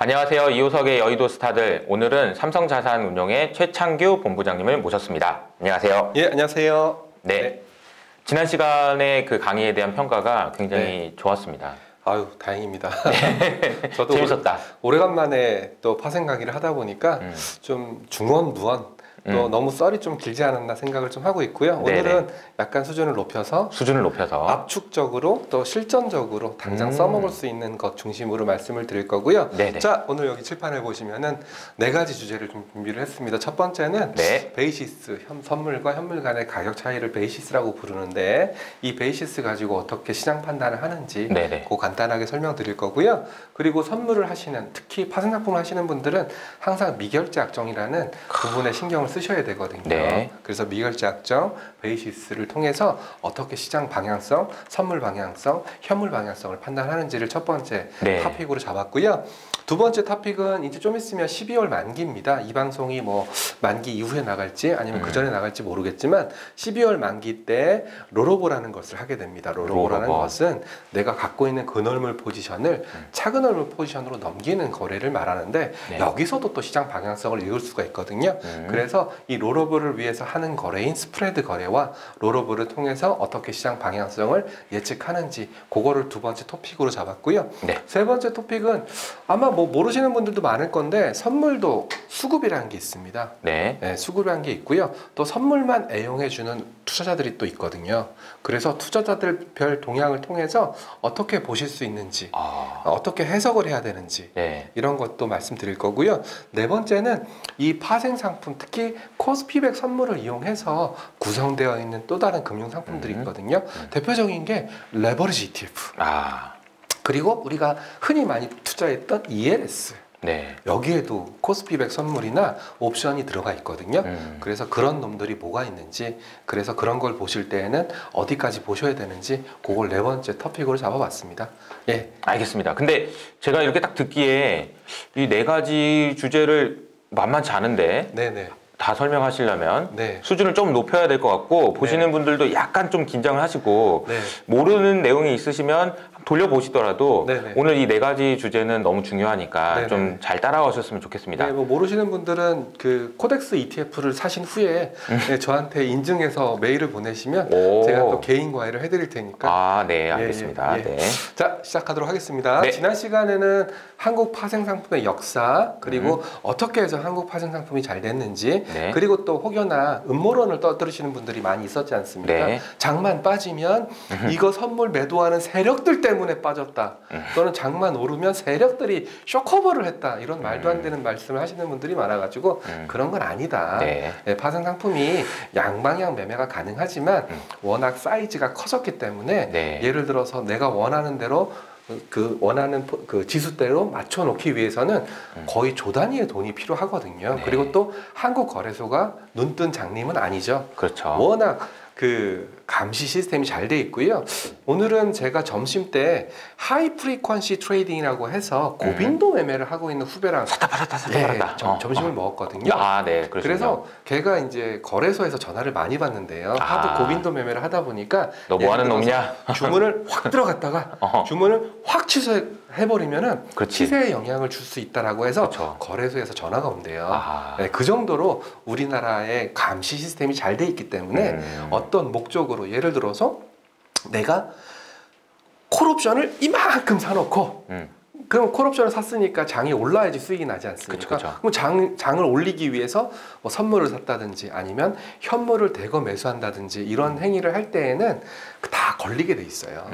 안녕하세요. 이호석의 여의도 스타들. 오늘은 삼성자산운용의 최창규 본부장님을 모셨습니다. 안녕하세요. 예, 안녕하세요. 네. 지난 시간에 그 강의에 대한 평가가 굉장히 좋았습니다. 아유, 다행입니다. 저도 재밌었다. 오래간만에 또 파생 강의를 하다 보니까 좀 중원무원 또 너무 썰이 좀 길지 않았나 생각을 좀 하고 있고요. 오늘은 약간 수준을 높여서 압축적으로 또 실전적으로 당장 써먹을 수 있는 것 중심으로 말씀을 드릴 거고요. 네네. 자, 오늘 여기 칠판을 보시면은 4가지 주제를 좀 준비를 했습니다. 첫 번째는 베이시스, 선물과 현물 간의 가격 차이를 베이시스라고 부르는데 이 베이시스 가지고 어떻게 시장 판단을 하는지 그거 간단하게 설명드릴 거고요. 그리고 선물을 하시는, 특히 파생상품을 하시는 분들은 항상 미결제 약정이라는 부분에 신경을 쓰셔야 되거든요. 그래서 미결제 약정, 베이시스를 통해서 어떻게 시장 방향성, 선물 방향성, 현물 방향성을 판단하는지를 첫 번째 토픽으로 잡았고요. 두 번째 토픽은 이제 좀 있으면 12월 만기입니다. 이 방송이 뭐 만기 이후에 나갈지 아니면 그 전에 나갈지 모르겠지만 12월 만기 때 롤오버라는 것을 하게 됩니다. 롤오버라는 것은 내가 갖고 있는 근월물 포지션을 차근월물 포지션으로 넘기는 거래를 말하는데 여기서도 또 시장 방향성을 읽을 수가 있거든요. 그래서 이 롤오버를 위해서 하는 거래인 스프레드 거래와 롤오버를 통해서 어떻게 시장 방향성을 예측하는지 그거를 두 번째 토픽으로 잡았고요. 세 번째 토픽은 아마 뭐 모르시는 분들도 많을 건데 선물도 수급이라는 게 있습니다. 수급이라는 게 있고요. 또 선물만 애용해주는 투자자들이 또 있거든요. 그래서 투자자들별 동향을 통해서 어떻게 보실 수 있는지 어떻게 해석을 해야 되는지 이런 것도 말씀드릴 거고요. 네 번째는 이 파생상품, 특히 코스피백 선물을 이용해서 구성되어 있는 또 다른 금융상품들이 있거든요. 대표적인 게 레버리지 ETF 그리고 우리가 흔히 많이 투자했던 ELS 여기에도 코스피백 선물이나 옵션이 들어가 있거든요. 그래서 그런 놈들이 뭐가 있는지, 그래서 그런 걸 보실 때에는 어디까지 보셔야 되는지 그걸 네 번째 토픽으로 잡아봤습니다. 알겠습니다. 근데 제가 이렇게 딱 듣기에 이 4가지 주제를 만만치 않은데 다 설명하시려면 수준을 좀 높여야 될 것 같고 보시는 분들도 약간 좀 긴장을 하시고 모르는 내용이 있으시면 돌려보시더라도 오늘 이 4가지 주제는 너무 중요하니까 좀 잘 따라오셨으면 좋겠습니다. 뭐 모르시는 분들은 그 코덱스 ETF를 사신 후에 저한테 인증해서 메일을 보내시면 제가 또 개인 과외를 해드릴 테니까 알겠습니다. 자, 시작하도록 하겠습니다. 지난 시간에는 한국 파생상품의 역사 그리고 어떻게 해서 한국 파생상품이 잘 됐는지 그리고 또 혹여나 음모론을 떠들으시는 분들이 많이 있었지 않습니까? 장만 빠지면 이거 선물 매도하는 세력들 때문에 빠졌다. 또는 장만 오르면 세력들이 쇼커버를 했다. 이런 말도 안 되는 말씀을 하시는 분들이 많아가지고 그런 건 아니다. 파생상품이 양방향 매매가 가능하지만 워낙 사이즈가 커졌기 때문에 예를 들어서 내가 원하는 대로 그 원하는 그 지수대로 맞춰 놓기 위해서는 거의 조 단위의 돈이 필요하거든요. 그리고 또 한국 거래소가 눈뜬 장님은 아니죠. 워낙 그 감시 시스템이 잘 돼 있고요. 오늘은 제가 점심 때 하이 프리퀀시 트레이딩이라고 해서 고빈도 매매를 하고 있는 후배랑 점심을 먹었거든요. 그래서 걔가 이제 거래소에서 전화를 많이 받는데요. 하도 고빈도 매매를 하다 보니까 너 뭐 하는 놈이냐? 주문을 확 들어갔다가 주문을 확 취소해버리면은 시세에 영향을 줄 수 있다라고 해서 거래소에서 전화가 온대요. 그 정도로 우리나라의 감시 시스템이 잘 돼 있기 때문에 어떤 목적으로 예를 들어서 내가 콜옵션을 이만큼 사놓고 그럼 콜옵션을 샀으니까 장이 올라야지 수익이 나지 않습니까? 그럼 장을 올리기 위해서 뭐 선물을 샀다든지 아니면 현물을 대거 매수한다든지 이런 행위를 할 때에는 다 걸리게 돼 있어요.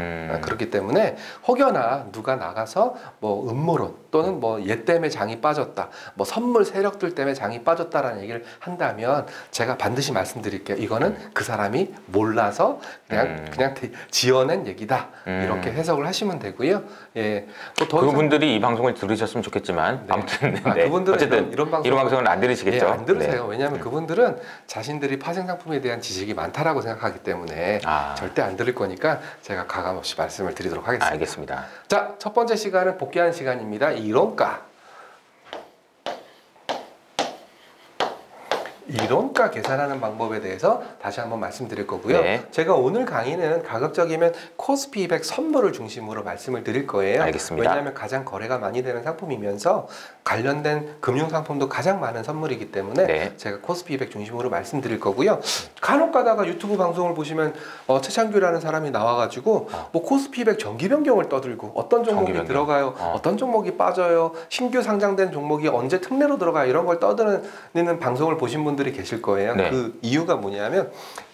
그렇기 때문에 혹여나 누가 나가서 뭐 음모론 또는 뭐 얘 때문에 장이 빠졌다, 뭐 선물 세력들 때문에 장이 빠졌다라는 얘기를 한다면 제가 반드시 말씀드릴게요. 이거는 그 사람이 몰라서 그냥 지어낸 얘기다. 이렇게 해석을 하시면 되고요. 그분들이 이 방송을 들으셨으면 좋겠지만 아무튼 그분들은 어쨌든 이런 방송은 안 들으시겠죠? 안 들으세요. 왜냐하면 그분들은 자신들이 파생상품에 대한 지식이 많다라고 생각하기 때문에 절대 안 들을 거니까 제가 가감없이 말씀을 드리도록 하겠습니다. 알겠습니다. 자, 첫 번째 시간은 복귀하는 시간입니다. 이론가. 이론가 계산하는 방법에 대해서 다시 한번 말씀드릴 거고요. 네. 제가 오늘 강의는 가급적이면 코스피 200 선물을 중심으로 말씀을 드릴 거예요. 알겠습니다. 왜냐하면 가장 거래가 많이 되는 상품이면서 관련된 금융상품도 가장 많은 선물이기 때문에 네. 제가 코스피 200 중심으로 말씀드릴 거고요. 간혹 가다가 유튜브 방송을 보시면 최창규라는 사람이 나와가지고 뭐 코스피 200 정기 변경을 떠들고 어떤 종목이 들어가요, 어떤 종목이 빠져요, 신규 상장된 종목이 언제 특례로 들어가요, 이런 걸 떠드는 방송을 보신 분들이 계실 거예요. 네. 그 이유가 뭐냐면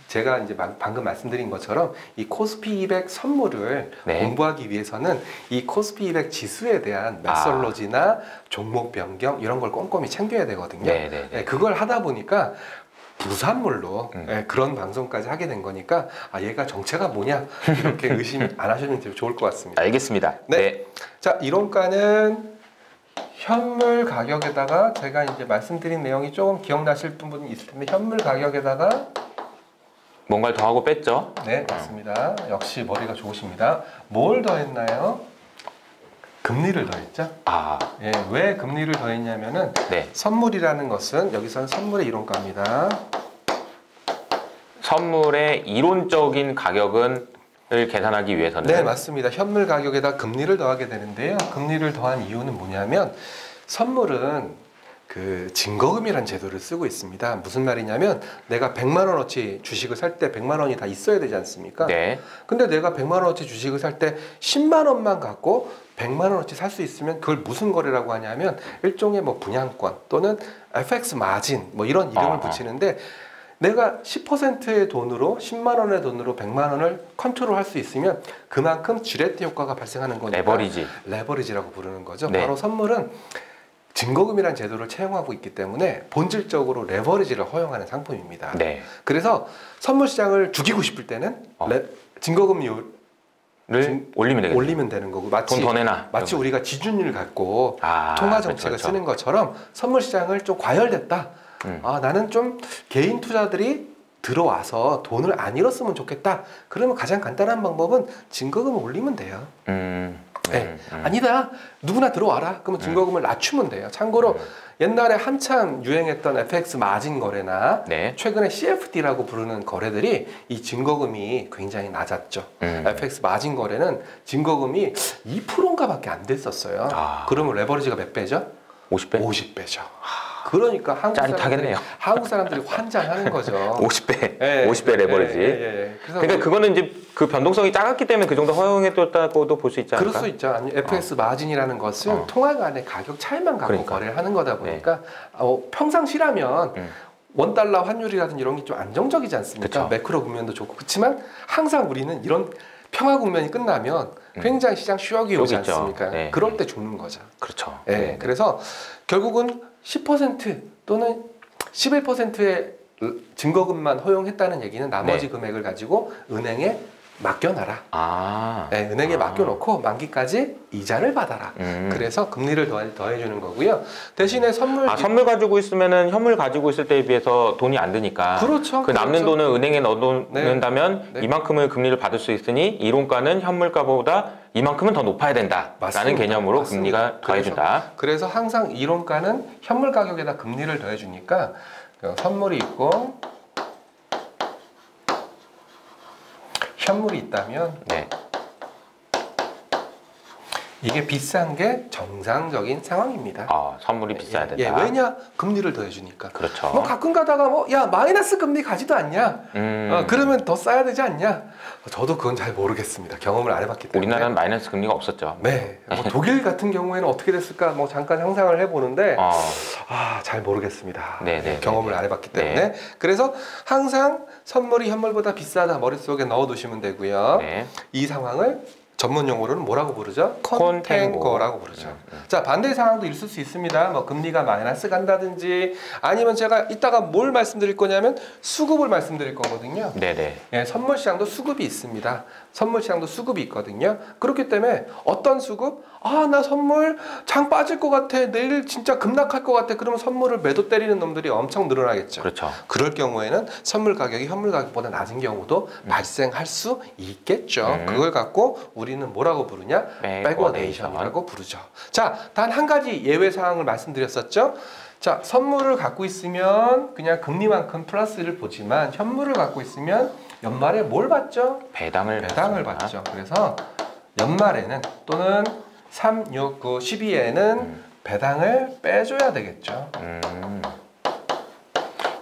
제가 이제 방금 말씀드린 것처럼 이 코스피 200 선물을 네. 공부하기 위해서는 이 코스피 200 지수에 대한 메솔로지나 종목 변경 이런 걸 꼼꼼히 챙겨야 되거든요. 네, 그걸 하다 보니까 부산물로 그런 방송까지 하게 된 거니까 얘가 정체가 뭐냐 이렇게 의심 안 하시면 좋을 것 같습니다. 알겠습니다. 네. 네. 자, 이론가는 현물 가격에다가 제가 이제 말씀드린 내용이 조금 기억나실 분이 있을 텐데 현물 가격에다가 뭔가를 더하고 뺐죠? 네, 맞습니다. 역시 머리가 좋으십니다. 뭘 더했나요? 금리를 더했죠? 예, 왜 금리를 더했냐면은 네. 선물이라는 것은 여기서는 선물의 이론가입니다. 선물의 이론적인 가격은 을 계산하기 위해서는 네, 맞습니다. 현물 가격에다 금리를 더하게 되는데요. 금리를 더한 이유는 뭐냐면 선물은 그 증거금이라는 제도를 쓰고 있습니다. 무슨 말이냐면 내가 100만 원어치 주식을 살 때 100만 원이 다 있어야 되지 않습니까? 네. 근데 내가 100만 원어치 주식을 살 때 10만 원만 갖고 100만 원어치 살 수 있으면 그걸 무슨 거래라고 하냐면 일종의 뭐 분양권 또는 FX 마진 뭐 이런 이름을 붙이는데 내가 10%의 돈으로 10만 원의 돈으로 100만 원을 컨트롤할 수 있으면 그만큼 지렛대 효과가 발생하는 거니까 레버리지라고 부르는 거죠. 네. 바로 선물은 증거금이라는 제도를 채용하고 있기 때문에 본질적으로 레버리지를 허용하는 상품입니다. 네. 그래서 선물 시장을 죽이고 싶을 때는 증거금리를 올리면 되는 거고 돈 더 내놔. 마치 우리가 지준율 갖고 통화 정책을 그렇죠. 쓰는 것처럼 선물 시장을 좀 과열됐다. 나는 좀 개인 투자들이 들어와서 돈을 안 잃었으면 좋겠다. 그러면 가장 간단한 방법은 증거금을 올리면 돼요. 네. 아니다. 누구나 들어와라. 그러면 증거금을 낮추면 돼요. 참고로 옛날에 한참 유행했던 FX 마진 거래나 네. 최근에 CFD라고 부르는 거래들이 이 증거금이 굉장히 낮았죠. FX 마진 거래는 증거금이 2%인가 밖에 안 됐었어요. 그러면 레버리지가 몇 배죠? 50배? 50배죠. 그러니까 한국 사람들이 환장하는 거죠. 50배, 네, 50배 레버리지. 그러니까 그거는 이제 그 변동성이 작았기 때문에 그 정도 허용해뒀다고도 볼 수 있지 않을까? 그럴 수 있죠. 아니, FX 마진이라는 것은 통화 간의 가격 차이만 갖고 거래를 하는 거다 보니까 평상시라면 원달러 환율이라든지 이런 게 좀 안정적이지 않습니까? 그쵸. 매크로 국면도 좋고 그렇지만 항상 우리는 이런 평화 국면이 끝나면 굉장히 시장 쇼크가 오지 않습니까? 네. 그럴 때 죽는 거죠. 그렇죠. 네. 네. 그래서 결국은 10% 또는 11%의 증거금만 허용했다는 얘기는 나머지 금액을 가지고 은행에 맡겨놔라. 네, 은행에 맡겨놓고 만기까지 이자를 받아라. 그래서 금리를 더해주는 거고요. 대신에 선물 가지고 있으면은 현물 가지고 있을 때에 비해서 돈이 안 드니까. 그렇죠. 그 남는 돈을 은행에 넣어놓는다면 이만큼의 금리를 받을 수 있으니 이론가는 현물가보다 이만큼은 더 높아야 된다라는 개념으로 금리가 더해준다. 그래서 항상 이론가는 현물 가격에다 금리를 더해주니까 선물이 있고 현물이 있다면 이게 비싼 게 정상적인 상황입니다. 선물이 비싸야 된다. 왜냐? 금리를 더해주니까. 그렇죠. 뭐 가끔 가다가 마이너스 금리 가지도 않냐? 그러면 더 싸야 되지 않냐? 저도 그건 잘 모르겠습니다. 경험을 안 해봤기 때문에. 우리나라는 마이너스 금리가 없었죠. 네. 독일 같은 경우에는 어떻게 됐을까? 잠깐 상상을 해보는데 잘 모르겠습니다. 경험을 안 해봤기 때문에. 그래서 항상 선물이 현물보다 비싸다 머릿속에 넣어두시면 되고요. 이 상황을 전문 용어로는 뭐라고 부르죠? 컨탱고라고 부르죠. 자, 반대의 상황도 있을 수 있습니다. 뭐 금리가 마이너스 간다든지 아니면 제가 이따가 뭘 말씀드릴 거냐면 수급을 말씀드릴 거거든요. 선물 시장도 수급이 있습니다. 선물 시장도 수급이 있거든요. 그렇기 때문에 어떤 수급? 나 선물 장 빠질 것 같아. 내일 진짜 급락할 것 같아. 그러면 선물을 매도 때리는 놈들이 엄청 늘어나겠죠. 그렇죠. 그럴 경우에는 선물 가격이 현물 가격보다 낮은 경우도 발생할 수 있겠죠. 그걸 갖고 우리는 뭐라고 부르냐? 백워데이션이라고 부르죠. 자, 단 한 가지 예외 사항을 말씀드렸었죠. 자, 선물을 갖고 있으면 그냥 금리만큼 플러스를 보지만 현물을 갖고 있으면 연말에 뭘 받죠? 배당을 받죠. 그래서 연말에는 또는 3, 6, 9, 12에는 배당을 빼줘야 되겠죠.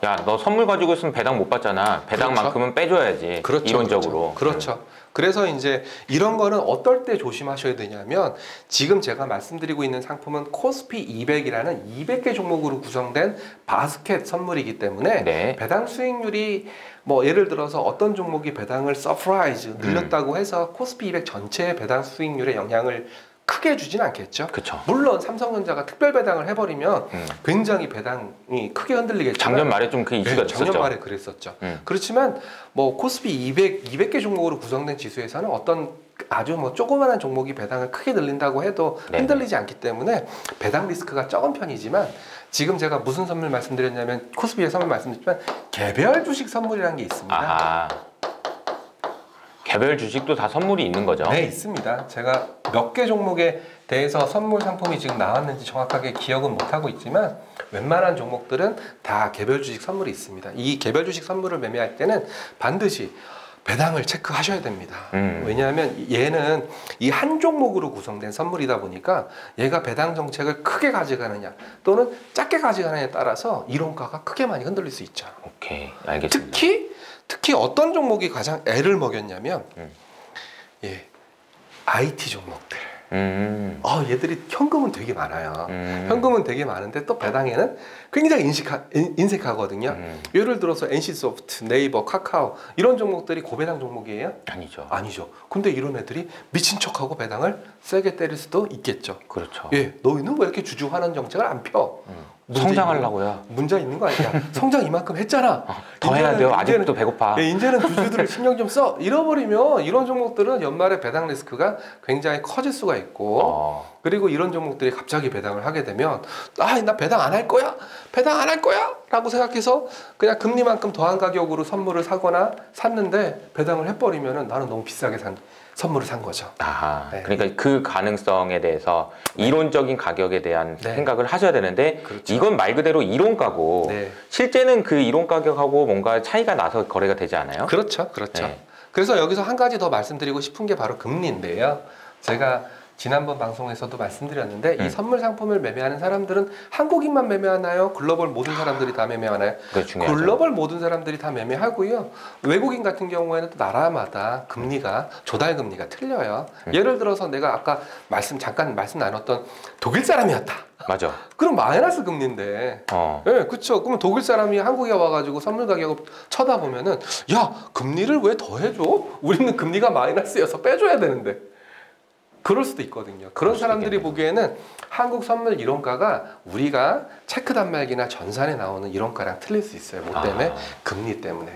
야, 너 선물 가지고 있으면 배당 못 받잖아. 배당만큼은 빼줘야지. 그렇죠, 이론적으로. 그렇죠. 그래서 이제 이런 거는 어떨 때 조심하셔야 되냐면 지금 제가 말씀드리고 있는 상품은 코스피 200이라는 200개 종목으로 구성된 바스켓 선물이기 때문에 네. 배당 수익률이 뭐 예를 들어서 어떤 종목이 배당을 서프라이즈 늘렸다고 해서 코스피 200 전체의 배당 수익률에 영향을 크게 주진 않겠죠. 그쵸. 물론 삼성전자가 특별 배당을 해버리면 굉장히 배당이 크게 흔들리겠지만 작년 말에 좀 그 이슈가 있었죠. 작년 말에 그랬었죠. 그렇지만 뭐 코스피 200개 종목으로 구성된 지수에서는 어떤 아주 뭐 조그마한 종목이 배당을 크게 늘린다고 해도 흔들리지 않기 때문에 배당 리스크가 적은 편이지만 지금 제가 무슨 선물 말씀드렸냐면 코스피의 선물 말씀드렸지만 개별 주식 선물이라는 게 있습니다. 아하. 개별 주식도 다 선물이 있는 거죠? 네, 있습니다. 제가 몇 개 종목에 대해서 선물 상품이 지금 나왔는지 정확하게 기억은 못하고 있지만 웬만한 종목들은 다 개별 주식 선물이 있습니다. 이 개별 주식 선물을 매매할 때는 반드시 배당을 체크하셔야 됩니다. 왜냐하면 얘는 이 한 종목으로 구성된 선물이다 보니까 얘가 배당 정책을 크게 가져가느냐 또는 작게 가져가느냐에 따라서 이론가가 크게 많이 흔들릴 수 있죠. 오케이, 알겠습니다. 특히 어떤 종목이 가장 애를 먹였냐면 예, IT 종목들. 얘들이 현금은 되게 많아요. 현금은 되게 많은데 또 배당에는 굉장히 인색하거든요. 예를 들어서 NC소프트, 네이버, 카카오 이런 종목들이 고배당 종목이에요? 아니죠. 근데 이런 애들이 미친 척하고 배당을 세게 때릴 수도 있겠죠. 그렇죠. 예, 너희는 왜 이렇게 주주환원 정책을 안 펴? 성장하려고요. 문제 있는 거 아니야? 성장 이만큼 했잖아. 더 해야 돼요. 아직도 배고파. 예, 이제는 주주들을 신경 좀 써. 잃어버리면 이런 종목들은 연말에 배당 리스크가 굉장히 커질 수가 있고 그리고 이런 종목들이 갑자기 배당을 하게 되면 나 배당 안 할 거야? 배당 안 할 거야? 라고 생각해서 그냥 금리만큼 더한 가격으로 선물을 사거나 샀는데 배당을 해버리면 나는 너무 비싸게 선물을 산 거죠. 네. 그러니까 그 가능성에 대해서 이론적인 가격에 대한 생각을 하셔야 되는데 그렇죠. 이건 말 그대로 이론가고 실제는 그 이론 가격하고 뭔가 차이가 나서 거래가 되지 않아요? 그렇죠. 그래서 여기서 한 가지 더 말씀드리고 싶은 게 바로 금리인데요. 제가 지난번 방송에서도 말씀드렸는데 이 선물 상품을 매매하는 사람들은 한국인만 매매하나요? 글로벌 모든 사람들이 다 매매하나요? 글로벌 모든 사람들이 다 매매하고요. 외국인 같은 경우에는 또 나라마다 금리가 조달 금리가 틀려요. 예를 들어서 내가 아까 잠깐 말씀 나눴던 독일 사람이었다. 맞아. 그럼 마이너스 금리인데. 네, 그렇죠. 그러면 독일 사람이 한국에 와가지고 선물 가격을 쳐다보면은 야, 금리를 왜 더 해줘? 우리는 금리가 마이너스여서 빼줘야 되는데. 그럴 수도 있거든요. 그런 사람들이 보기에는 한국 선물 이론가가 우리가 체크 단말기나 전산에 나오는 이론가랑 틀릴 수 있어요. 뭐 때문에? 금리 때문에.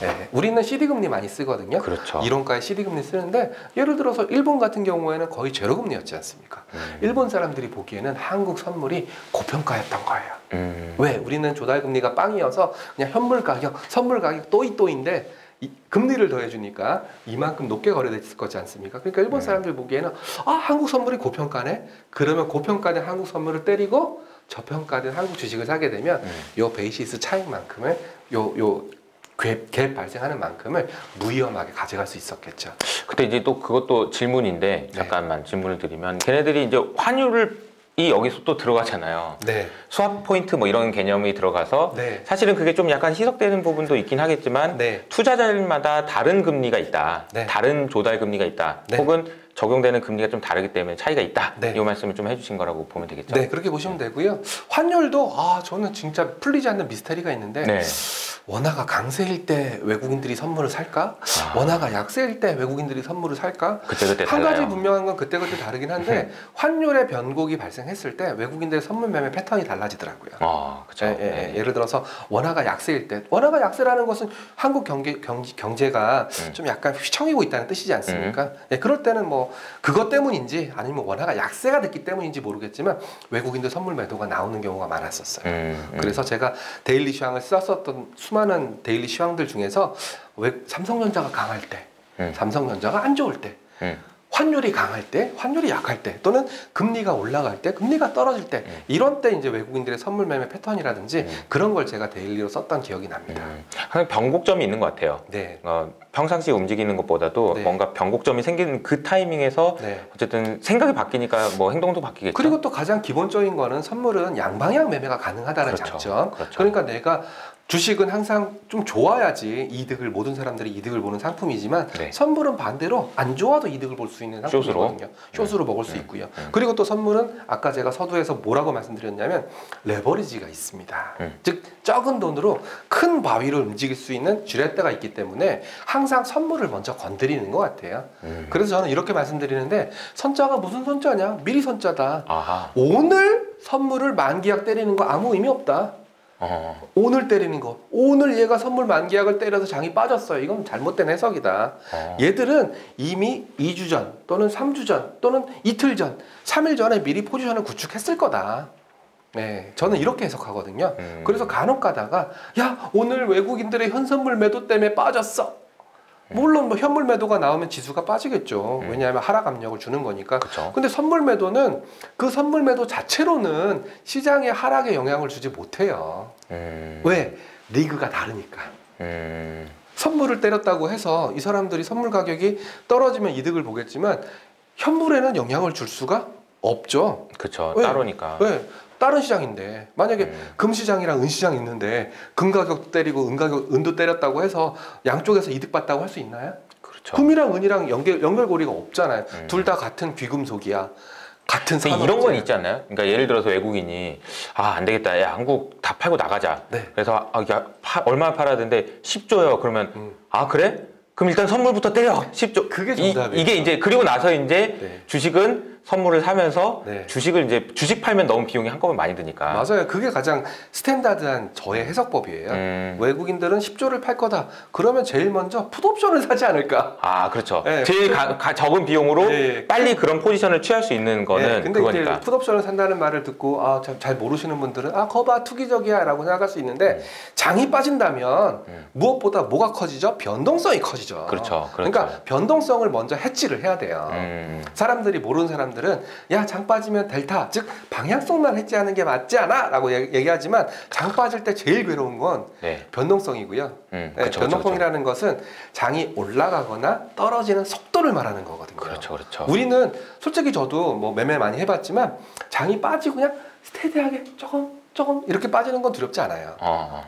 네, 우리는 CD 금리 많이 쓰거든요. 그렇죠. 이론가에 CD 금리 쓰는데 예를 들어서 일본 같은 경우에는 거의 제로금리였지 않습니까? 일본 사람들이 보기에는 한국 선물이 고평가였던 거예요. 왜? 우리는 조달금리가 빵이어서 그냥 현물 가격, 선물 가격 또이또인데 금리를 더해주니까 이만큼 높게 거래됐을 거지 않습니까? 그러니까 일본 사람들 보기에는 한국 선물이 고평가네? 그러면 고평가된 한국 선물을 때리고 저평가된 한국 주식을 사게 되면 요 베이시스 차익만큼을 갭 발생하는 만큼을 무위험하게 가져갈 수 있었겠죠. 근데 이제 또 그것도 질문인데 잠깐만 질문을 드리면 걔네들이 이제 환율을 여기서 또 들어가잖아요. 수합 포인트 뭐 이런 개념이 들어가서 사실은 그게 좀 약간 희석되는 부분도 있긴 하겠지만 투자자들마다 다른 금리가 있다. 다른 조달 금리가 있다. 혹은 적용되는 금리가 좀 다르기 때문에 차이가 있다. 이 말씀을 좀 해주신 거라고 보면 되겠죠. 네, 그렇게 보시면 되고요. 환율도 저는 진짜 풀리지 않는 미스터리가 있는데 원화가 강세일 때 외국인들이 선물을 살까? 원화가 약세일 때 외국인들이 선물을 살까? 그때 한 가지 분명한 건 그때그때 다르긴 한데 환율의 변곡이 발생했을 때 외국인들의 선물 매매 패턴이 달라지더라고요. 그렇죠. 예를 들어서 원화가 약세일 때, 원화가 약세라는 것은 한국 경제가 좀 약간 휘청이고 있다는 뜻이지 않습니까? 그럴 때는 뭐 그것 때문인지 아니면 원화가 약세가 됐기 때문인지 모르겠지만 외국인들 선물 매도가 나오는 경우가 많았었어요. 그래서 제가 데일리 시황을 썼었던 수많은 데일리 시황들 중에서 삼성전자가 강할 때, 삼성전자가 안 좋을 때 환율이 강할 때, 환율이 약할 때, 또는 금리가 올라갈 때, 금리가 떨어질 때, 이런 때 이제 외국인들의 선물 매매 패턴이라든지 그런 걸 제가 데일리로 썼던 기억이 납니다. 항상 변곡점이 있는 것 같아요. 네. 평상시에 움직이는 것보다도 네. 뭔가 변곡점이 생기는 그 타이밍에서 네. 어쨌든 생각이 바뀌니까 뭐 행동도 바뀌겠죠. 그리고 또 가장 기본적인 거는 선물은 양방향 매매가 가능하다는 그렇죠. 장점. 그렇죠. 그러니까 내가 주식은 항상 좀 좋아야지 이득을, 모든 사람들이 이득을 보는 상품이지만 네. 선물은 반대로 안 좋아도 이득을 볼 수 있는 상품이거든요. 숏으로 먹을 수 있고요. 그리고 또 선물은 아까 제가 서두에서 뭐라고 말씀드렸냐면 레버리지가 있습니다. 즉 적은 돈으로 큰 바위를 움직일 수 있는 쥐렛대가 있기 때문에 항상 선물을 먼저 건드리는 것 같아요. 그래서 저는 이렇게 말씀드리는데 선자가 무슨 선자냐? 미리 선자다. 아하. 오늘 선물을 만기약 때리는 거 아무 의미 없다. 오늘 때리는 거, 오늘 얘가 선물 만기약을 때려서 장이 빠졌어요. 이건 잘못된 해석이다. 얘들은 이미 2주 전 또는 3주 전 또는 이틀 전, 3일 전에 미리 포지션을 구축했을 거다. 네, 저는 이렇게 해석하거든요. 그래서 간혹 가다가 야, 오늘 외국인들의 현선물 매도 때문에 빠졌어. 물론 뭐 현물 매도가 나오면 지수가 빠지겠죠. 왜냐하면 하락 압력을 주는 거니까. 그쵸. 근데 선물 매도는 그 선물 매도 자체로는 시장에 하락에 영향을 주지 못해요. 왜? 리그가 다르니까. 선물을 때렸다고 해서 이 사람들이 선물 가격이 떨어지면 이득을 보겠지만 현물에는 영향을 줄 수가 없죠. 그렇죠. 왜? 따로니까. 왜? 다른 시장인데 만약에 금시장이랑 은시장이 있는데 금 가격 때리고 은 가격 은도 때렸다고 해서 양쪽에서 이득 봤다고 할 수 있나요? 그렇죠. 금이랑 은이랑 연결고리가 없잖아요. 둘 다 같은 귀금속이야. 같은 산업재. 이런 건 있지 않나요? 그러니까 예를 들어서 외국인이 안 되겠다. 야, 한국 다 팔고 나가자. 네. 그래서 얼마 팔아야 되는데 10조요. 그러면 그래? 그럼 일단 선물부터 때려. 10조. 그게 정답이에요. 이게 이제 그리고 나서 이제 네. 주식은 선물을 사면서 네. 주식을 이제 주식 팔면 너무 비용이 한꺼번에 많이 드니까. 맞아요. 그게 가장 스탠다드한 저의 해석법이에요. 외국인들은 10조를 팔 거다. 그러면 제일 먼저 풋옵션을 사지 않을까? 아, 그렇죠. 네, 제일 적은 비용으로 네. 빨리 그런 포지션을 취할 수 있는 거는 근데 그거니까. 이제 풋옵션을 산다는 말을 듣고 잘 모르시는 분들은 거봐 투기적이야 라고 생각할 수 있는데 장이 빠진다면 무엇보다 뭐가 커지죠? 변동성이 커지죠. 그렇죠. 그러니까 변동성을 먼저 해치를 해야 돼요. 사람들이 모르는 사람들은 야, 장 빠지면 델타, 즉 방향성만 해지하는 게 맞지 않아? 라고 얘기하지만 장 빠질 때 제일 괴로운 건 변동성이고요. 그쵸, 변동성이라는 것은 장이 올라가거나 떨어지는 속도를 말하는 거거든요. 그렇죠, 그렇죠. 우리는 솔직히 저도 뭐 매매 많이 해봤지만 장이 빠지고 그냥 스테디하게 조금 이렇게 빠지는 건 두렵지 않아요.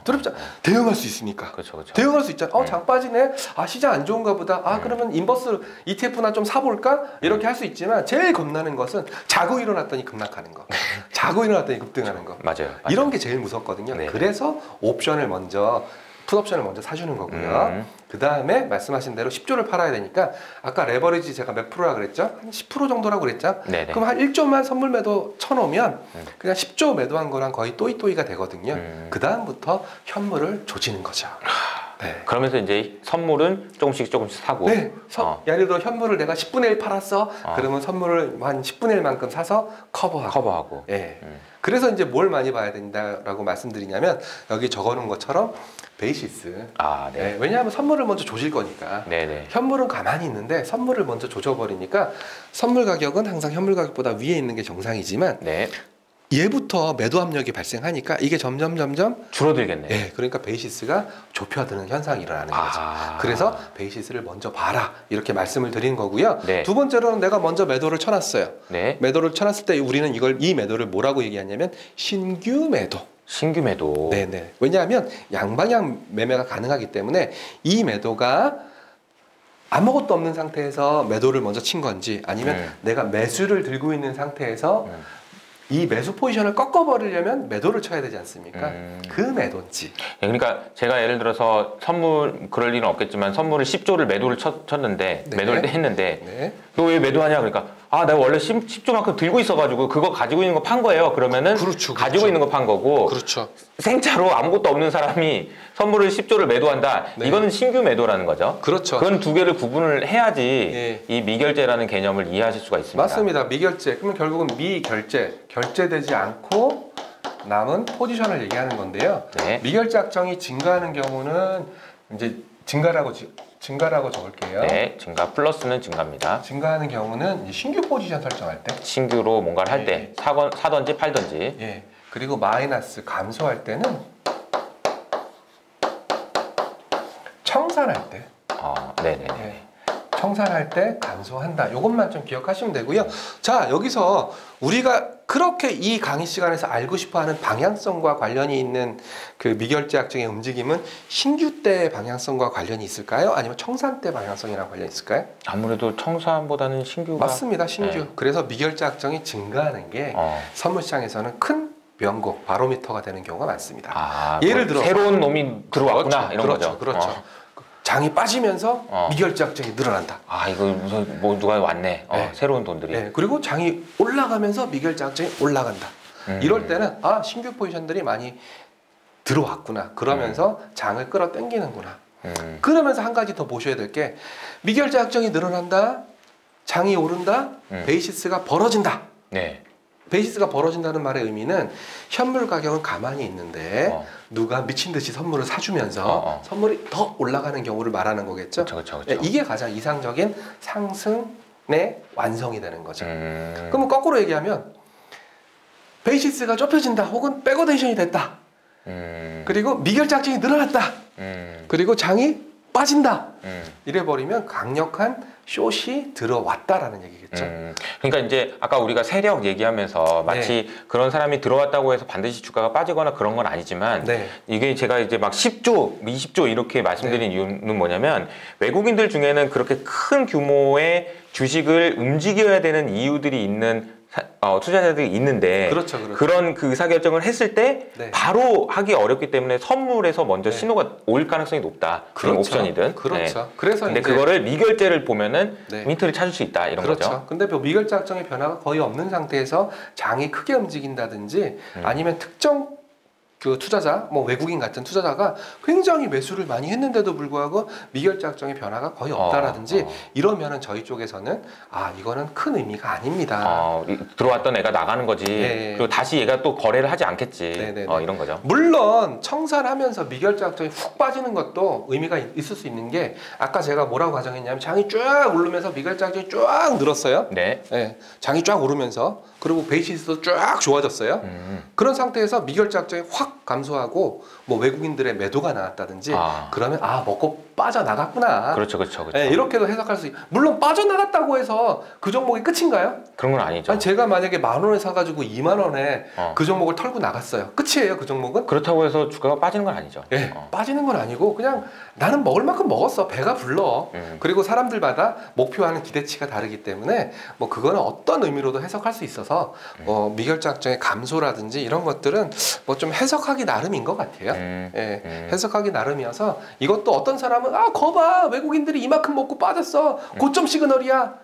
두렵지 않아. 대응할 수 있으니까. 그렇죠, 그렇죠. 대응할 수 있잖아. 장 빠지네. 시장 안 좋은가 보다. 그러면 인버스 ETF나 좀 사볼까? 이렇게 할 수 있지만 제일 겁나는 것은 자고 일어났더니 급락하는 거. 자고 일어났더니 급등하는 거. 맞아요. 이런 게 제일 무섭거든요. 네. 그래서 옵션을 먼저 풋옵션을 먼저 사주는 거고요. 그 다음에 말씀하신 대로 10조를 팔아야 되니까 아까 레버리지 제가 몇 프로라 그랬죠? 한 10% 정도라고 그랬죠? 네네. 그럼 한 1조만 선물 매도 쳐놓으면 그냥 10조 매도한 거랑 거의 또이또이가 되거든요. 그 다음부터 현물을 조지는 거죠. 네. 그러면서 이제 선물은 조금씩 사고. 네. 예를 들어 현물을 내가 10분의 1 팔았어. 그러면 선물을 한 10분의 1만큼 사서 커버하고. 네. 그래서 이제 뭘 많이 봐야 된다라고 말씀드리냐면 여기 적어놓은 것처럼 베이시스. 네. 왜냐하면 선물을 먼저 조질 거니까. 네네. 현물은 가만히 있는데 선물을 먼저 조져버리니까 선물 가격은 항상 현물 가격보다 위에 있는 게 정상이지만 얘부터 매도 압력이 발생하니까 이게 점점 줄어들겠네. 네, 그러니까 베이시스가 좁혀드는 현상이 일어나는 거죠. 그래서 베이시스를 먼저 봐라 이렇게 말씀을 드린 거고요. 두 번째로는 내가 먼저 매도를 쳐놨어요. 매도를 쳐놨을 때 우리는 이 매도를 뭐라고 얘기하냐면 신규 매도. 신규 매도. 네네. 왜냐하면 양방향 매매가 가능하기 때문에 이 매도가 아무것도 없는 상태에서 매도를 먼저 친 건지 아니면 내가 매수를 들고 있는 상태에서 이 매수 포지션을 꺾어버리려면 매도를 쳐야 되지 않습니까? 그 매도인지. 그러니까 제가 예를 들어서 그럴 일은 없겠지만 선물을 10조를 매도를 쳤는데 매도를 했는데 너 왜 매도하냐 그러니까 내가 원래 10조만큼 들고 있어가지고 그거 가지고 있는 거 판 거예요. 그러면은 가지고 있는 거 판 거고 생차로 아무것도 없는 사람이 선물을 10조를 매도한다. 이거는 신규 매도라는 거죠. 그건 두 개를 구분을 해야지 이 미결제라는 개념을 이해하실 수가 있습니다. 맞습니다. 미결제. 그러면 결국은 결제되지 않고 남은 포지션을 얘기하는 건데요. 미결제 악정이 증가하는 경우는 이제 증가라고 증가라고 적을게요. 네, 증가 플러스는 증가입니다. 증가하는 경우는 이제 신규 포지션 설정할 때, 신규로 뭔가를 할 때, 사던지 팔던지. 예. 그리고 마이너스 감소할 때는 청산할 때. 네네네. 예. 청산할 때 감소한다. 이것만 좀 기억하시면 되고요. 자, 여기서 우리가 그렇게 이 강의 시간에서 알고 싶어하는 방향성과 관련이 있는 그 미결제약적의 움직임은 신규 때 방향성과 관련이 있을까요? 아니면 청산 때 방향성이랑 관련이 있을까요? 아무래도 청산보다는 신규가 맞습니다. 신규. 네. 그래서 미결제약정이 증가하는 게 선물 시장에서는 큰 명곡, 바로미터가 되는 경우가 많습니다. 예를 들어 새로운 놈이 들어왔구나. 그렇죠, 이런 거죠. 그렇죠. 장이 빠지면서 미결제약정이 늘어난다. 이거 무슨 뭐 누가 왔네. 네. 새로운 돈들이. 네. 그리고 장이 올라가면서 미결제약정이 올라간다. 이럴 때는 신규 포지션들이 많이 들어왔구나. 그러면서 장을 끌어당기는구나. 그러면서 한 가지 더 보셔야 될 게 미결제약정이 늘어난다. 장이 오른다. 베이시스가 벌어진다. 네. 베이시스가 벌어진다는 말의 의미는 현물 가격은 가만히 있는데 누가 미친 듯이 선물을 사주면서 선물이 더 올라가는 경우를 말하는 거겠죠. 그렇죠. 이게 가장 이상적인 상승의 완성이 되는 거죠. 그러면 거꾸로 얘기하면 베이시스가 좁혀진다 혹은 백오데이션이 됐다. 그리고 미결제약정이 늘어났다. 그리고 장이 빠진다. 이래버리면 강력한 숏이 들어왔다라는 얘기겠죠. 그러니까 이제 아까 우리가 세력 얘기하면서 마치 그런 사람이 들어왔다고 해서 반드시 주가가 빠지거나 그런 건 아니지만 이게 제가 이제 막 10조, 20조 이렇게 말씀드린 이유는 뭐냐면 외국인들 중에는 그렇게 큰 규모의 주식을 움직여야 되는 이유들이 있는 투자자들이 있는데 그렇죠. 그런 그 의사결정을 했을 때 바로 하기 어렵기 때문에 선물에서 먼저 신호가 올 가능성이 높다. 그런 옵션이든. 그렇죠. 그래서 근데 그거를 미결제를 보면은 힌트를 찾을 수 있다 이런 거죠. 근데 미결제약정의 변화가 거의 없는 상태에서 장이 크게 움직인다든지 아니면 특정 그 투자자, 뭐 외국인 같은 투자자가 굉장히 매수를 많이 했는데도 불구하고 미결제약정의 변화가 거의 없다라든지 이러면은 저희 쪽에서는 이거는 큰 의미가 아닙니다. 들어왔던 애가 나가는 거지. 그리고 다시 얘가 또 거래를 하지 않겠지. 이런 거죠. 물론 청산하면서 미결제약정이 훅 빠지는 것도 의미가 있을 수 있는 게 아까 제가 뭐라고 가정했냐면 장이 쫙 오르면서 미결제약정이 쫙 늘었어요. 네. 장이 쫙 오르면서 그리고 베이시스도 쫙 좋아졌어요. 그런 상태에서 미결제약정이 확 감소하고 뭐 외국인들의 매도가 나왔다든지 그러면 먹고 빠져나갔구나. 그렇죠. 이렇게도 해석할 수 물론 빠져나갔다고 해서 그 종목이 끝인가요? 그런 건 아니죠. 제가 만약에 10,000원에 사가지고 20,000원에 그 종목을 털고 나갔어요. 끝이에요, 그 종목은? 그렇다고 해서 주가가 빠지는 건 아니죠. 빠지는 건 아니고 그냥 나는 먹을 만큼 먹었어. 배가 불러. 그리고 사람들마다 목표하는 기대치가 다르기 때문에 뭐 그거는 어떤 의미로도 해석할 수 있어서 미결제약정의 감소라든지 이런 것들은 뭐 좀 해석하기 나름인 것 같아요. 해석하기 나름이어서 이것도 어떤 사람은 거봐 외국인들이 이만큼 먹고 빠졌어. 고점 시그널이야.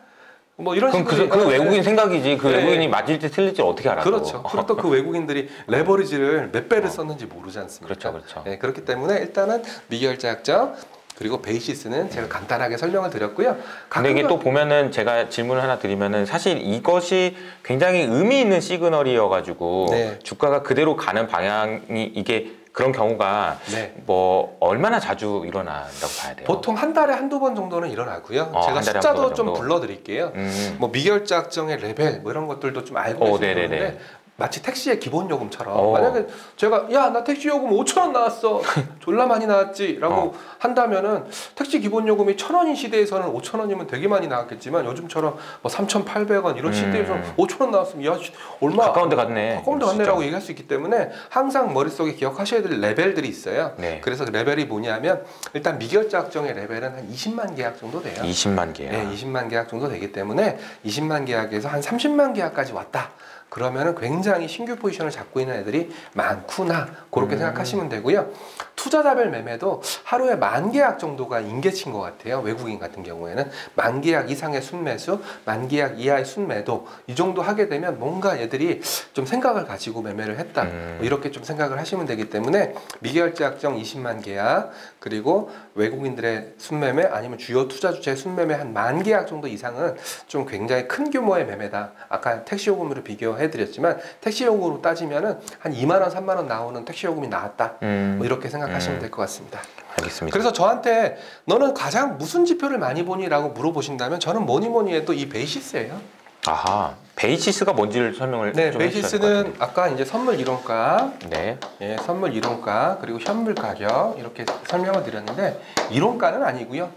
뭐 이런 식으로 그 외국인 생각이지 그 외국인이 맞을지 틀릴지 어떻게 알아? 그렇죠. 그리고 또 그 외국인들이 레버리지를 몇 배를 썼는지 모르지 않습니까? 그렇죠. 그렇기 때문에 일단은 미결제약정 그리고 베이시스는 제가 간단하게 설명을 드렸고요. 근데 이게 또 보면은 제가 질문을 하나 드리면은 사실 이것이 굉장히 의미 있는 시그널이어가지고 주가가 그대로 가는 방향이 이게 그런 경우가 뭐 얼마나 자주 일어난다고 봐야 돼요? 보통 한 달에 한두 번 정도는 일어나고요. 제가 숫자도 좀 불러드릴게요. 뭐 미결제약정의 레벨 뭐 이런 것들도 좀 알고 계시면 좋은데 마치 택시의 기본 요금처럼 만약에 제가 나 택시 요금 5,000원 나왔어 졸라 많이 나왔지 라고 한다면은 택시 기본 요금이 1,000원인 시대에서는 5,000원이면 되게 많이 나왔겠지만 요즘처럼 뭐 3,800원 이런 시대에서는 5,000원 나왔으면 얼마 가까운 데 갔네 라고 얘기할 수 있기 때문에 항상 머릿속에 기억하셔야 될 레벨들이 있어요. 그래서 그 레벨이 뭐냐면 일단 미결제약정의 레벨은 한 20만 계약 정도 돼요. 20만 계약. 20만 계약 정도 되기 때문에 20만 계약에서 한 30만 계약까지 왔다. 그러면은 굉장히 신규 포지션을 잡고 있는 애들이 많구나 그렇게 생각하시면 되고요. 투자자별 매매도 하루에 10,000계약 정도가 인계치인 것 같아요. 외국인 같은 경우에는 10,000계약 이상의 순매수, 10,000계약 이하의 순매도 이 정도 하게 되면 뭔가 얘들이 좀 생각을 가지고 매매를 했다 뭐 이렇게 좀 생각을 하시면 되기 때문에 미결제약정 20만 계약 그리고 외국인들의 순매매 아니면 주요 투자 주체의 순매매 한 10,000계약 정도 이상은 좀 굉장히 큰 규모의 매매다. 아까 택시 요금으로 비교해 드렸지만 택시 요금으로 따지면은 한 2만 원, 3만 원 나오는 택시 요금이 나왔다. 뭐 이렇게 생각하시면 될 것 같습니다. 알겠습니다. 그래서 저한테 너는 가장 무슨 지표를 많이 보니라고 물어보신다면 저는 뭐니 해도 이 베이시스예요. 아하, 베이시스가 뭔지를 설명을 네, 좀 베이시스는 아까 이제 선물 이론가, 네, 예, 선물 이론가 그리고 현물 가격 이렇게 설명을 드렸는데 이론가는 아니고요.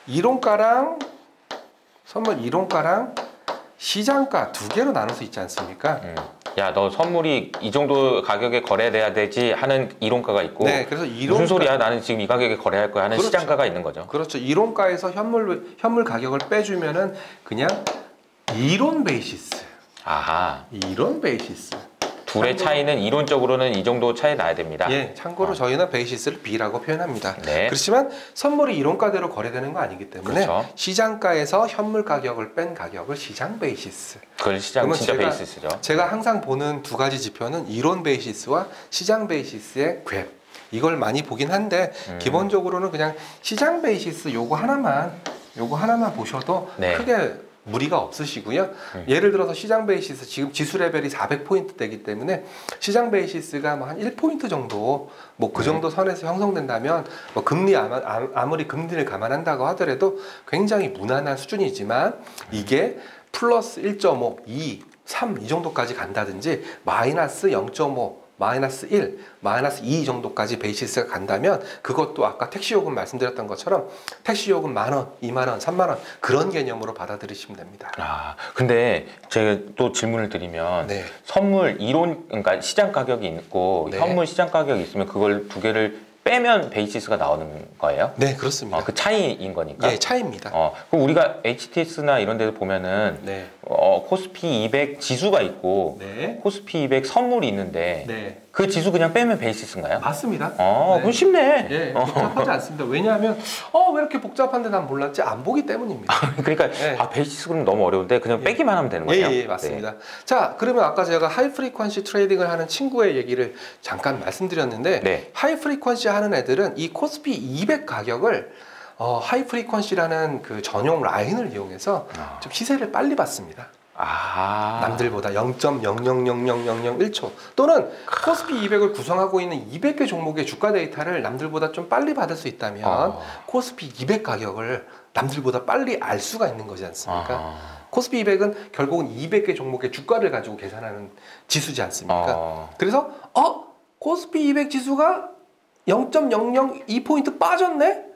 이론가랑 선물 이론가랑 시장가 두 개로 나눌 수 있지 않습니까? 야, 너 선물이 이 정도 가격에 거래돼야 되지 하는 이론가가 있고, 네, 그래서 무슨 소리야? 나는 지금 이 가격에 거래할 거야 하는 그렇죠. 시장가가 있는 거죠. 그렇죠. 이론가에서 현물 가격을 빼주면은 그냥 이론 베이시스. 아하. 이론 베이시스. 둘의 차이는 이론적으로는 이 정도 차이 나야 됩니다. 예, 참고로 저희는 베이시스를 B라고 표현합니다. 네. 그렇지만 선물이 이론가대로 거래되는 거 아니기 때문에 그렇죠. 시장가에서 현물 가격을 뺀 가격을 시장 베이시스. 그걸 시장 진짜 베이시스죠. 제가 항상 보는 두 가지 지표는 이론 베이시스와 시장 베이시스의 갭. 이걸 많이 보긴 한데 기본적으로는 그냥 시장 베이시스 요거 하나만 보셔도 네. 크게 무리가 없으시고요. 예를 들어서 시장 베이시스 지금 지수 레벨이 400포인트 되기 때문에 시장 베이시스가 뭐 한 1포인트 정도 뭐 그 정도 선에서 형성된다면 뭐 금리 아무리 금리를 감안한다고 하더라도 굉장히 무난한 수준이지만 이게 플러스 1.5, 2, 3 이 정도까지 간다든지 마이너스 0.5 마이너스 1, 마이너스 2 정도까지 베이시스가 간다면 그것도 아까 택시 요금 말씀드렸던 것처럼 택시 요금 10,000원, 20,000원, 30,000원 그런 개념으로 받아들이시면 됩니다. 아, 근데 제가 또 질문을 드리면 네. 선물 이론, 그러니까 시장 가격이 있고 네. 현물 시장 가격이 있으면 그걸 두 개를 빼면 베이시스가 나오는 거예요? 네, 그렇습니다. 그 차이인 거니까? 네, 차이입니다. 그럼 우리가 HTS나 이런 데서 보면은 네. 코스피 200 지수가 있고 네. 코스피 200 선물이 있는데 네. 그 지수 그냥 빼면 베이시스인가요? 맞습니다. 그럼 쉽네. 예, 복잡하지 않습니다. 왜냐하면 왜 이렇게 복잡한데 난 몰랐지? 안 보기 때문입니다. 그러니까 네. 베이시스 그럼 너무 어려운데 그냥 빼기만 하면 되는 거예요? 예, 맞습니다. 네. 자, 그러면 아까 제가 하이 프리퀀시 트레이딩을 하는 친구의 얘기를 잠깐 말씀드렸는데 네. 하이 프리퀀시 하는 애들은 이 코스피 200 가격을 하이 프리퀀시라는 그 전용 라인을 이용해서 좀 시세를 빨리 받습니다. 남들보다 0.000001초 또는 코스피 200을 구성하고 있는 200개 종목의 주가 데이터를 남들보다 좀 빨리 받을 수 있다면 코스피 200 가격을 남들보다 빨리 알 수가 있는 거지 않습니까? 코스피 200은 결국은 200개 종목의 주가를 가지고 계산하는 지수지 않습니까? 그래서 코스피 200 지수가 0.002포인트 빠졌네?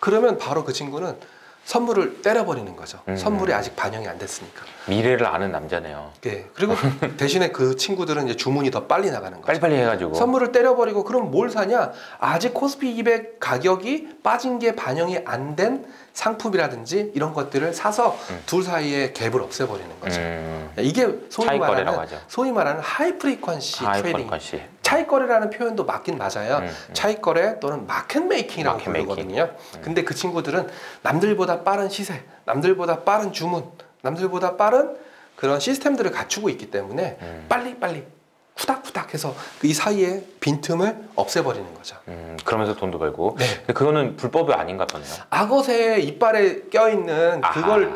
그러면 바로 그 친구는 선물을 때려버리는 거죠. 선물이 아직 반영이 안 됐으니까. 미래를 아는 남자네요. 네. 그리고 대신에 그 친구들은 이제 주문이 더 빨리 나가는 거죠. 빨리빨리 해가지고. 선물을 때려버리고 그럼 뭘 사냐? 아직 코스피 200 가격이 빠진 게 반영이 안 된 상품이라든지 이런 것들을 사서 둘 사이에 갭을 없애버리는 거죠. 이게 소위 말하는 하이 프리퀀시 트레이딩. 차익거래라는 표현도 맞긴 맞아요. 차익거래 또는 마켓 메이킹이라고 부르거든요. 근데 그 친구들은 남들보다 빠른 시세, 남들보다 빠른 주문, 남들보다 빠른 그런 시스템들을 갖추고 있기 때문에 빨리빨리 후닥후닥 해서 이 사이에 빈틈을 없애버리는 거죠. 그러면서 돈도 벌고. 네. 근데 그거는 불법이 아닌가 보네요. 악어새 이빨에 껴있는 그걸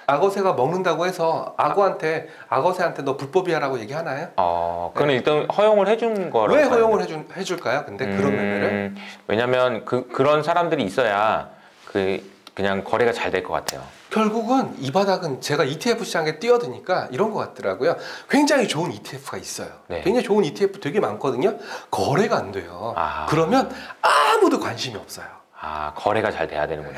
악어새가 먹는다고 해서 악어새한테 너 불법이야라고 얘기하나요? 그건 일단 허용을 해준 거라고. 왜 허용을 해줄까요? 근데 그런 매매를? 왜냐면 그런 사람들이 있어야 그냥 거래가 잘 될 것 같아요. 결국은 이 바닥은 제가 ETF 시장에 뛰어드니까 이런 것 같더라고요. 굉장히 좋은 ETF가 있어요. 네. 굉장히 좋은 ETF 되게 많거든요. 거래가 안 돼요. 그러면 아무도 관심이 없어요. 거래가 잘 돼야 되는군요.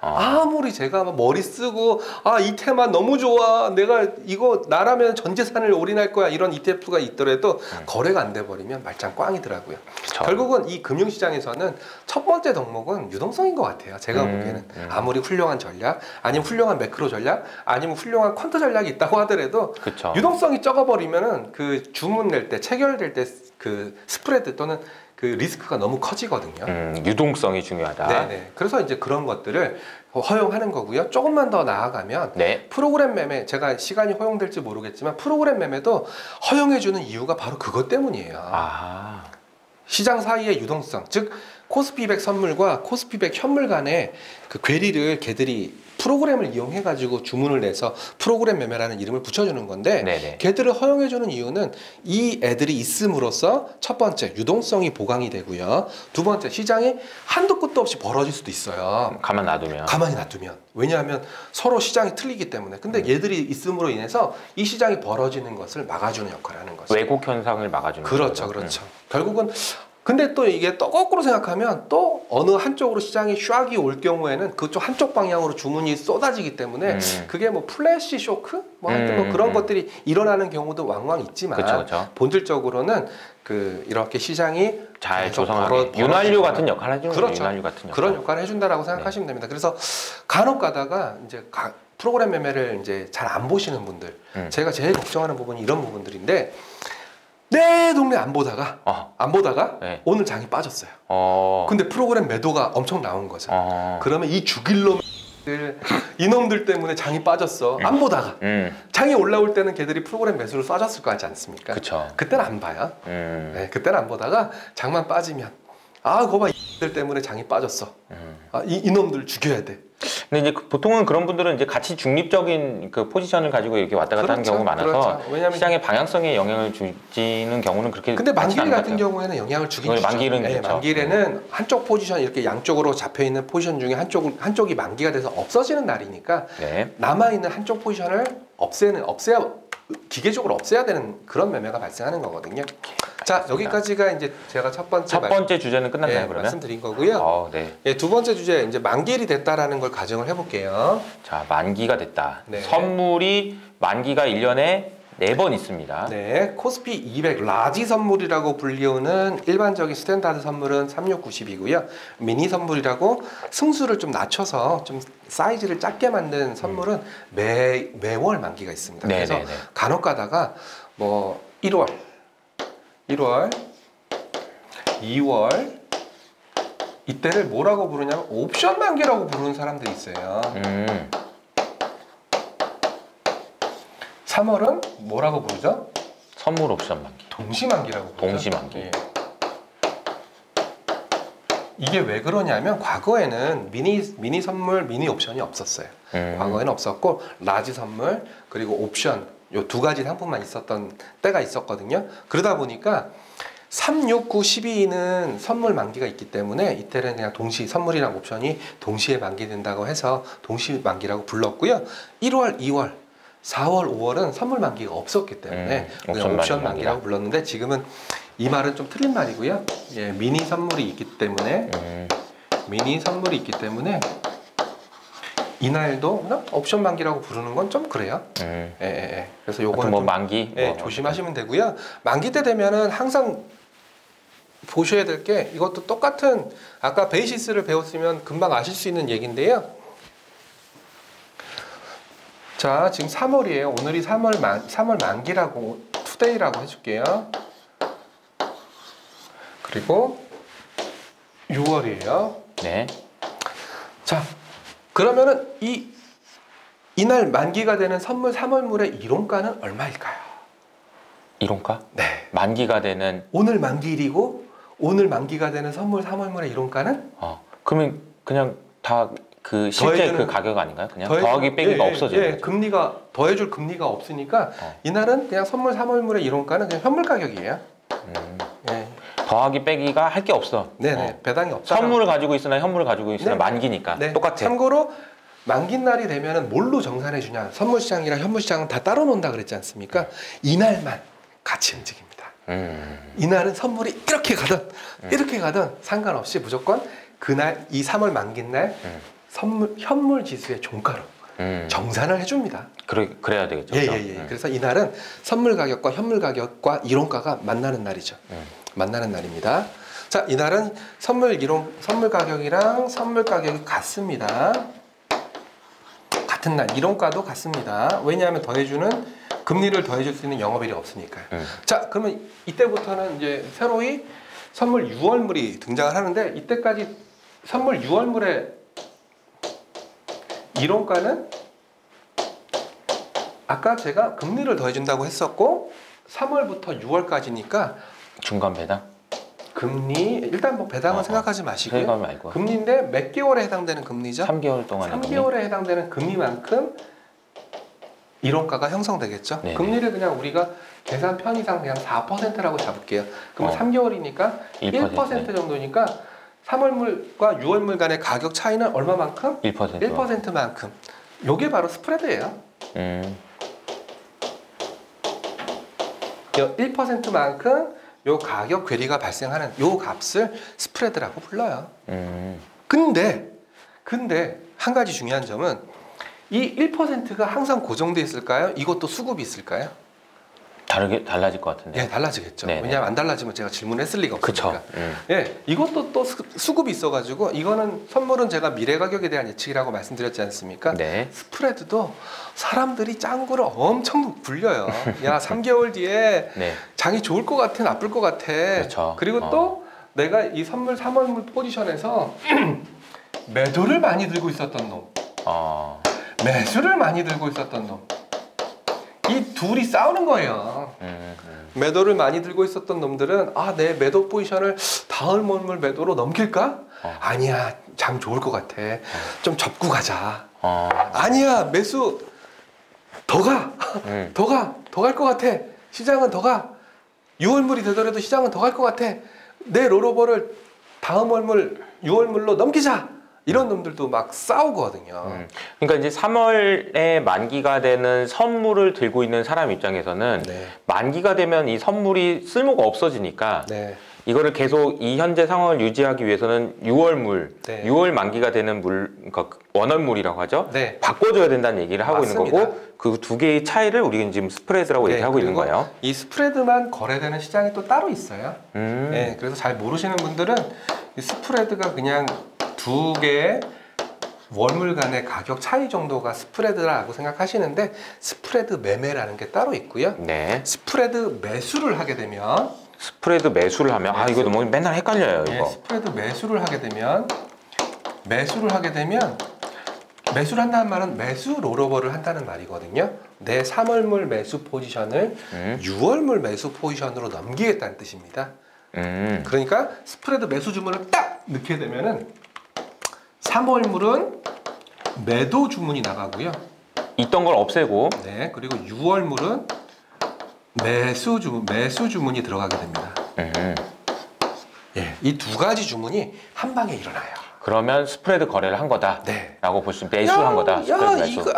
아무리 제가 머리 쓰고 이 테마 너무 좋아, 내가 이거 나라면 전 재산을 올인할 거야, 이런 ETF가 있더라도 거래가 안 돼 버리면 말짱 꽝이더라고요. 그쵸. 결국은 이 금융시장에서는 첫 번째 덕목은 유동성인 것 같아요. 제가 보기에는 아무리 훌륭한 전략, 아니면 훌륭한 매크로 전략, 아니면 훌륭한 퀀트 전략이 있다고 하더라도 그쵸. 유동성이 적어버리면은 그 주문 낼 때, 체결될 때 그 스프레드 또는 그 리스크가 너무 커지거든요. 유동성이 중요하다. 네네. 그래서 이제 그런 것들을 허용하는 거고요. 조금만 더 나아가면 프로그램 매매, 제가 시간이 허용될지 모르겠지만 프로그램 매매도 허용해주는 이유가 바로 그것 때문이에요. 시장 사이의 유동성, 즉 코스피 200 선물과 코스피 200 현물 간의 그 괴리를 걔들이 프로그램을 이용해 가지고 주문을 내서 프로그램 매매라는 이름을 붙여주는 건데 네네. 걔들을 허용해주는 이유는 이 애들이 있음으로써 첫 번째 유동성이 보강이 되고요. 두 번째 시장이 한도 끝도 없이 벌어질 수도 있어요. 가만히 놔두면. 왜냐하면 서로 시장이 틀리기 때문에. 근데 얘들이 있음으로 인해서 이 시장이 벌어지는 것을 막아주는 역할을 하는 거죠. 왜곡 현상을 막아주는 그렇죠. 거죠. 그렇죠. 결국은 근데 또 이게 또 거꾸로 생각하면 또 어느 한쪽으로 시장이 샥이 올 경우에는 그쪽 한쪽 방향으로 주문이 쏟아지기 때문에 그게 뭐 플래시 쇼크? 뭐 하여튼 뭐 그런 것들이 일어나는 경우도 왕왕 있지만 그쵸. 본질적으로는 그 이렇게 시장이 잘 조성하게 윤활유 같은 역할을 해주는 그렇죠. 윤활유 같은 역할. 그런 역할을 해준다라고 생각하시면 됩니다. 그래서 간혹 가다가 이제 프로그램 매매를 이제 잘 안 보시는 분들 제가 제일 걱정하는 부분이 이런 부분들인데 내 동네 안 보다가 네. 오늘 장이 빠졌어요. 근데 프로그램 매도가 엄청 나온 거죠. 그러면 이 죽일 놈들 이놈들 때문에 장이 빠졌어. 안 보다가 장이 올라올 때는 걔들이 프로그램 매수를 쏴줬을 거 같지 않습니까? 그쵸. 그때는 안 봐요. 네, 그때는 안 보다가 장만 빠지면 거봐 이들 때문에 장이 빠졌어. 이놈들 죽여야 돼. 근데 이제 보통은 그런 분들은 이제 같이 중립적인 그 포지션을 가지고 이렇게 왔다 갔다 하는 경우가 많아서 왜냐하면 시장의 방향성에 영향을 주지는 경우는 그렇게. 근데 만기일 같은 경우에는 영향을 주긴 주죠. 만기일에는 한쪽 포지션 이렇게 양쪽으로 잡혀 있는 포지션 중에 한쪽이 만기가 돼서 없어지는 날이니까 남아 있는 한쪽 포지션을 기계적으로 없애야 되는 그런 매매가 발생하는 거거든요. 자, 여기까지가 이제 제가 첫 번째 주제는 끝났나요, 그러면? 말씀드린 거고요. 네. 두 번째 주제 이제 만기일이 됐다라는 걸 가정을 해볼게요. 자, 만기가 됐다. 네. 선물이 만기가 1년에 4번 있습니다. 네, 코스피 200 라지 선물이라고 불리우는 일반적인 스탠다드 선물은 3690이고요. 미니 선물이라고 승수를 좀 낮춰서 좀 사이즈를 작게 만든 선물은 매월 만기가 있습니다. 그래서 간혹 가다가 뭐 1월, 2월 이때를 뭐라고 부르냐면 옵션 만기라고 부르는 사람들이 있어요. 3월은 뭐라고 부르죠? 선물 옵션 만기. 동시만기라고 부르죠. 동시만기. 예. 이게 왜 그러냐면 과거에는 미니 선물, 미니 옵션이 없었어요. 과거에는 없었고 라지 선물 그리고 옵션 요 두 가지 상품만 있었던 때가 있었거든요. 그러다 보니까 3, 6, 9, 12는 선물 만기가 있기 때문에 이때는 그냥 선물이랑 옵션이 동시에 만기된다고 해서 동시 만기라고 불렀고요. 1월, 2월 4월, 5월은 선물 만기가 없었기 때문에 옵션 만기라고 불렀는데 지금은 이 말은 좀 틀린 말이고요. 예, 미니 선물이 있기 때문에 이날도 옵션 만기라고 부르는 건 좀 그래요. 그래서 요거는 뭐 만기 조심하시면 되고요. 만기 때 되면은 항상 보셔야 될 게 이것도 똑같은 아까 베이시스를 배웠으면 금방 아실 수 있는 얘기인데요. 자, 지금 3월이에요. 오늘이 3월 만기라고 투데이라고 해줄게요. 그리고 6월이에요. 네. 자, 그러면은 이날 만기가 되는 선물 3월물의 이론가는 얼마일까요? 이론가? 네. 만기가 되는 오늘 만기일이고 오늘 만기가 되는 선물 3월물의 이론가는? 그러면 그냥 다 그 실제 그 가격 아닌가요? 그냥 더하기 빼기가 없어지는 거죠. 금리가 더해줄 금리가 없으니까 이날은 그냥 선물 3월물의 이론가는 그냥 현물 가격이에요. 더하기 빼기가 할 게 없어. 네네. 배당이 없다. 선물을 가지고 있으나 현물을 가지고 있으나 만기니까 똑같아. 참고로 만기 날이 되면은 뭘로 정산해 주냐? 선물 시장이랑 현물 시장은 다 따로 논다 그랬지 않습니까? 이날만 같이 움직입니다. 이날은 선물이 이렇게 가든 상관없이 무조건 그날 이 3월 만기 날 현물 지수의 종가로 정산을 해줍니다. 그래야 되겠죠. 그래서 이날은 선물 가격과 현물 가격과 이론가가 만나는 날이죠. 만나는 날입니다. 자, 이날은 선물 가격이랑 선물 가격이 같습니다. 같은 날, 이론가도 같습니다. 왜냐하면 금리를 더해줄 수 있는 영업일이 없으니까요. 자, 그러면 이때부터는 이제 새로이 선물 6월물이 등장을 하는데 이때까지 선물 6월물의 이론가는 아까 제가 금리를 더해준다고 했었고 3월부터 6월까지니까 중간 배당? 금리 일단 뭐 배당은 생각하지 마시고요. 금리인데 몇 개월에 해당되는 금리죠? 3개월 동안 3개월에 해당되는 금리만큼 이론가가 형성되겠죠. 네네. 금리를 그냥 우리가 계산 편의상 그냥 4%라고 잡을게요. 그럼 3개월이니까 1% 정도니까 3월물과 6월물 간의 가격 차이는 얼마만큼? 1%만큼. 요게 바로 스프레드예요. 1%만큼 요 가격 괴리가 발생하는 요 값을 스프레드라고 불러요. 근데 한 가지 중요한 점은 이 1%가 항상 고정돼 있을까요? 이것도 수급이 있을까요? 달라질 것 같은데. 예, 달라지겠죠. 네네. 왜냐하면 안 달라지면 제가 질문했을 리가 없으니까. 그쵸. 예, 이것도 또 수급이 있어가지고 이거는 선물은 제가 미래 가격에 대한 예측이라고 말씀드렸지 않습니까? 네. 스프레드도 사람들이 짱구를 엄청 굴려요. 야, 3개월 뒤에 네. 장이 좋을 것 같아, 나쁠 것 같아. 그렇죠. 그리고 또 내가 이 선물 3월물 포지션에서 매도를 많이 들고 있었던 놈, 매수를 많이 들고 있었던 놈, 이 둘이 싸우는 거예요. 매도를 많이 들고 있었던 놈들은 내 매도 포지션을 다음 월물 매도로 넘길까? 아니야, 장 좋을 것 같아. 좀 접고 가자. 아니야, 매수 더 가. 더 갈 것 같아. 시장은 더 가. 6월물이 되더라도 시장은 더 갈 것 같아. 내 롤오버를 다음 월물 6월물로 넘기자. 이런 놈들도 막 싸우거든요. 그러니까 이제 3월에 만기가 되는 선물을 들고 있는 사람 입장에서는 만기가 되면 이 선물이 쓸모가 없어지니까 이거를 계속 이 현재 상황을 유지하기 위해서는 6월물, 6월 만기가 되는 그러니까 원월물이라고 하죠. 바꿔줘야 된다는 얘기를 하고 있는 거고 그 두 개의 차이를 우리는 지금 스프레드라고 얘기하고 있는 거예요. 이 스프레드만 거래되는 시장이 또 따로 있어요. 그래서 잘 모르시는 분들은 이 스프레드가 그냥 두 개의 월물 간의 가격 차이 정도가 스프레드라고 생각하시는데 스프레드 매매라는 게 따로 있고요. 스프레드 매수를 하게 되면 이거 너무 맨날 헷갈려요. 이거. 스프레드 매수를 하게 되면 매수를 한다는 말은 매수 롤오버를 한다는 말이거든요. 내 3월물 매수 포지션을 6월물 매수 포지션으로 넘기겠다는 뜻입니다. 그러니까 스프레드 매수 주문을 딱 넣게 되면은 3월물은 매도 주문이 나가고요. 있던 걸 없애고. 그리고 6월물은 매수 주문이 들어가게 됩니다. 이 두 가지 주문이 한 방에 일어나요. 그러면 스프레드 거래를 한 거다라고 볼 수 있는 매수한 거다.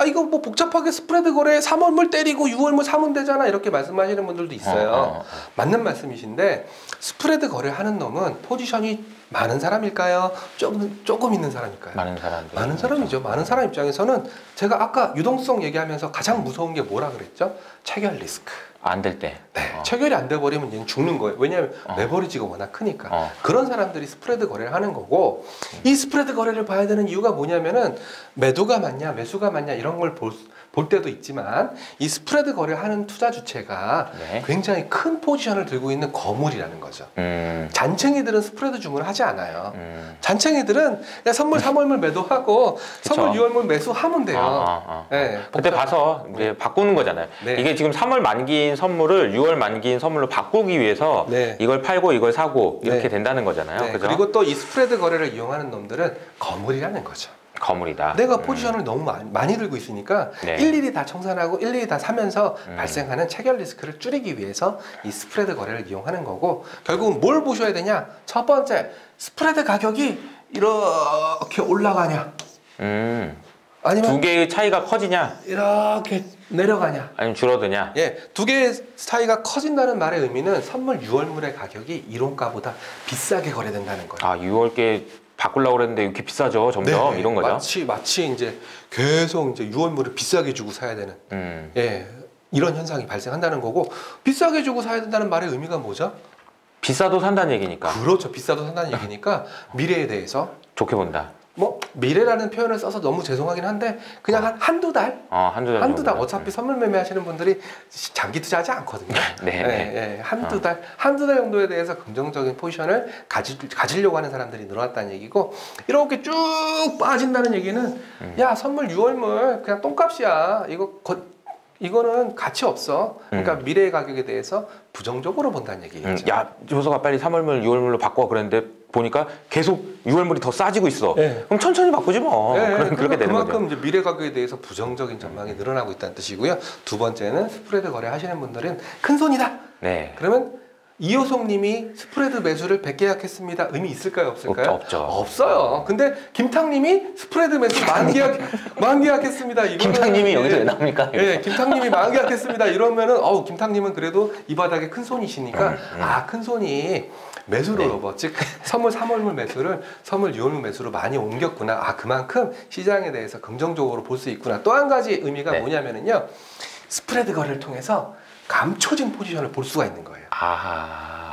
이거 뭐 복잡하게 스프레드 거래 3월물 때리고 6월물 사면 되잖아 이렇게 말씀하시는 분들도 있어요. 맞는 말씀이신데 스프레드 거래를 하는 놈은 포지션이 많은 사람일까요? 조금 있는 사람일까요? 많은 사람이죠. 많은 사람 입장에서는 제가 아까 유동성 얘기하면서 가장 무서운 게 뭐라 그랬죠? 체결 리스크. 안 될 때. 체결이 안 돼 버리면 얘는 죽는 거예요. 왜냐하면 레버리지가 워낙 크니까. 그런 사람들이 스프레드 거래를 하는 거고 이 스프레드 거래를 봐야 되는 이유가 뭐냐면은 매도가 맞냐 매수가 맞냐 이런 걸 볼 때도 있지만 이 스프레드 거래를 하는 투자 주체가 굉장히 큰 포지션을 들고 있는 거물이라는 거죠. 잔챙이들은 스프레드 주문을 하지 않아요. 잔챙이들은 그냥 선물 3월물 매도하고 선물 6월물 매수하면 돼요. 그때 봐서 이제 바꾸는 거잖아요. 이게 지금 3월 만기인 선물을 6월 만기인 선물로 바꾸기 위해서 이걸 팔고 이걸 사고 이렇게 된다는 거잖아요. 그죠? 그리고 또 이 스프레드 거래를 이용하는 놈들은 거물이라는 거죠. 거물이다. 내가 포지션을 너무 많이 들고 있으니까 일일이 다 청산하고 일일이 다 사면서 발생하는 체결 리스크를 줄이기 위해서 이 스프레드 거래를 이용하는 거고 결국은 뭘 보셔야 되냐? 첫 번째, 스프레드 가격이 이렇게 올라가냐? 아니면 두 개의 차이가 커지냐? 이렇게 내려가냐? 아니면 줄어드냐? 두 개의 차이가 커진다는 말의 의미는 선물 6월물의 가격이 이론가보다 비싸게 거래된다는 거예요. 6월께 바꾸려고 그랬는데 이렇게 비싸죠, 점점 이런 거죠. 마치 이제 계속 이제 6월물을 비싸게 주고 사야 되는 이런 현상이 발생한다는 거고 비싸게 주고 사야 된다는 말의 의미가 뭐죠? 비싸도 산다는 얘기니까. 그렇죠, 비싸도 산다는 얘기니까 미래에 대해서 좋게 본다. 뭐 미래라는 표현을 써서 너무 죄송하긴 한데 그냥 한두 달 한두 달 어차피 선물 매매하시는 분들이 장기 투자하지 않거든요. 한두 달 정도에 대해서 긍정적인 포지션을 가지려고 하는 사람들이 늘어났다는 얘기고 이렇게 쭉 빠진다는 얘기는 야 선물 6월물 그냥 똥값이야 이거 이거는 가치 없어. 그러니까 미래의 가격에 대해서 부정적으로 본다는 얘기겠죠. 야, 조서가 빨리 3월물, 6월물로 바꿔 그랬는데 보니까 계속 6월물이 더 싸지고 있어. 네. 그럼 천천히 바꾸지 뭐. 네, 그렇게 되는 거죠. 그만큼 이제 미래 가격에 대해서 부정적인 전망이 늘어나고 있다는 뜻이고요. 두 번째는 스프레드 거래 하시는 분들은 큰 손이다. 네. 그러면 이호송님이 스프레드 매수를 100개 약했습니다. 의미 있을까요? 없을까요? 없죠. 없어요. 근데 김탕님이 스프레드 매수 10,000개 약했습니다. 김탕님이 여기서 왜 나옵니까? 네, 김탕님이 10,000개 약했습니다. 이러면은 김탕님은 그래도 이 바닥에 큰 손이시니까 큰 손이 매수를 로버, 즉 선물 3월물 매수를 선물 6월물 매수로 많이 옮겼구나. 그만큼 시장에 대해서 긍정적으로 볼 수 있구나. 또 한 가지 의미가 뭐냐면은요. 스프레드 거래를 통해서 감춰진 포지션을 볼 수가 있는 거예요.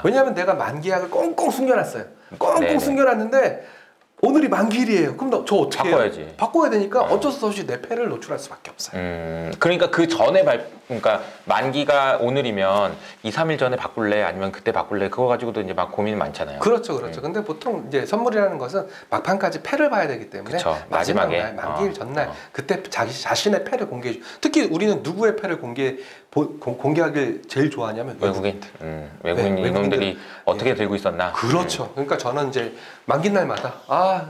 왜냐하면 내가 만기약을 꽁꽁 숨겨놨어요. 꽁꽁 숨겨놨는데 오늘이 만기일이에요. 그럼 저 어떻게 바꿔야지. 해요? 바꿔야 되니까 어쩔 수 없이 내 패를 노출할 수밖에 없어요. 그러니까 그 전에 그러니까 만기가 오늘이면 2, 3일 전에 바꿀래 아니면 그때 바꿀래 그거 가지고도 이제 막 고민이 많잖아요. 그렇죠. 근데 보통 이제 선물이라는 것은 막판까지 패를 봐야 되기 때문에 그쵸. 마지막 마지막에 날, 만기일 전날 그때 자신의 패를 공개해. 특히 우리는 누구의 패를 공개하길 제일 좋아하냐면 외국인 이놈들이 어떻게 들고 있었나. 그렇죠. 그러니까 저는 이제 만기 날마다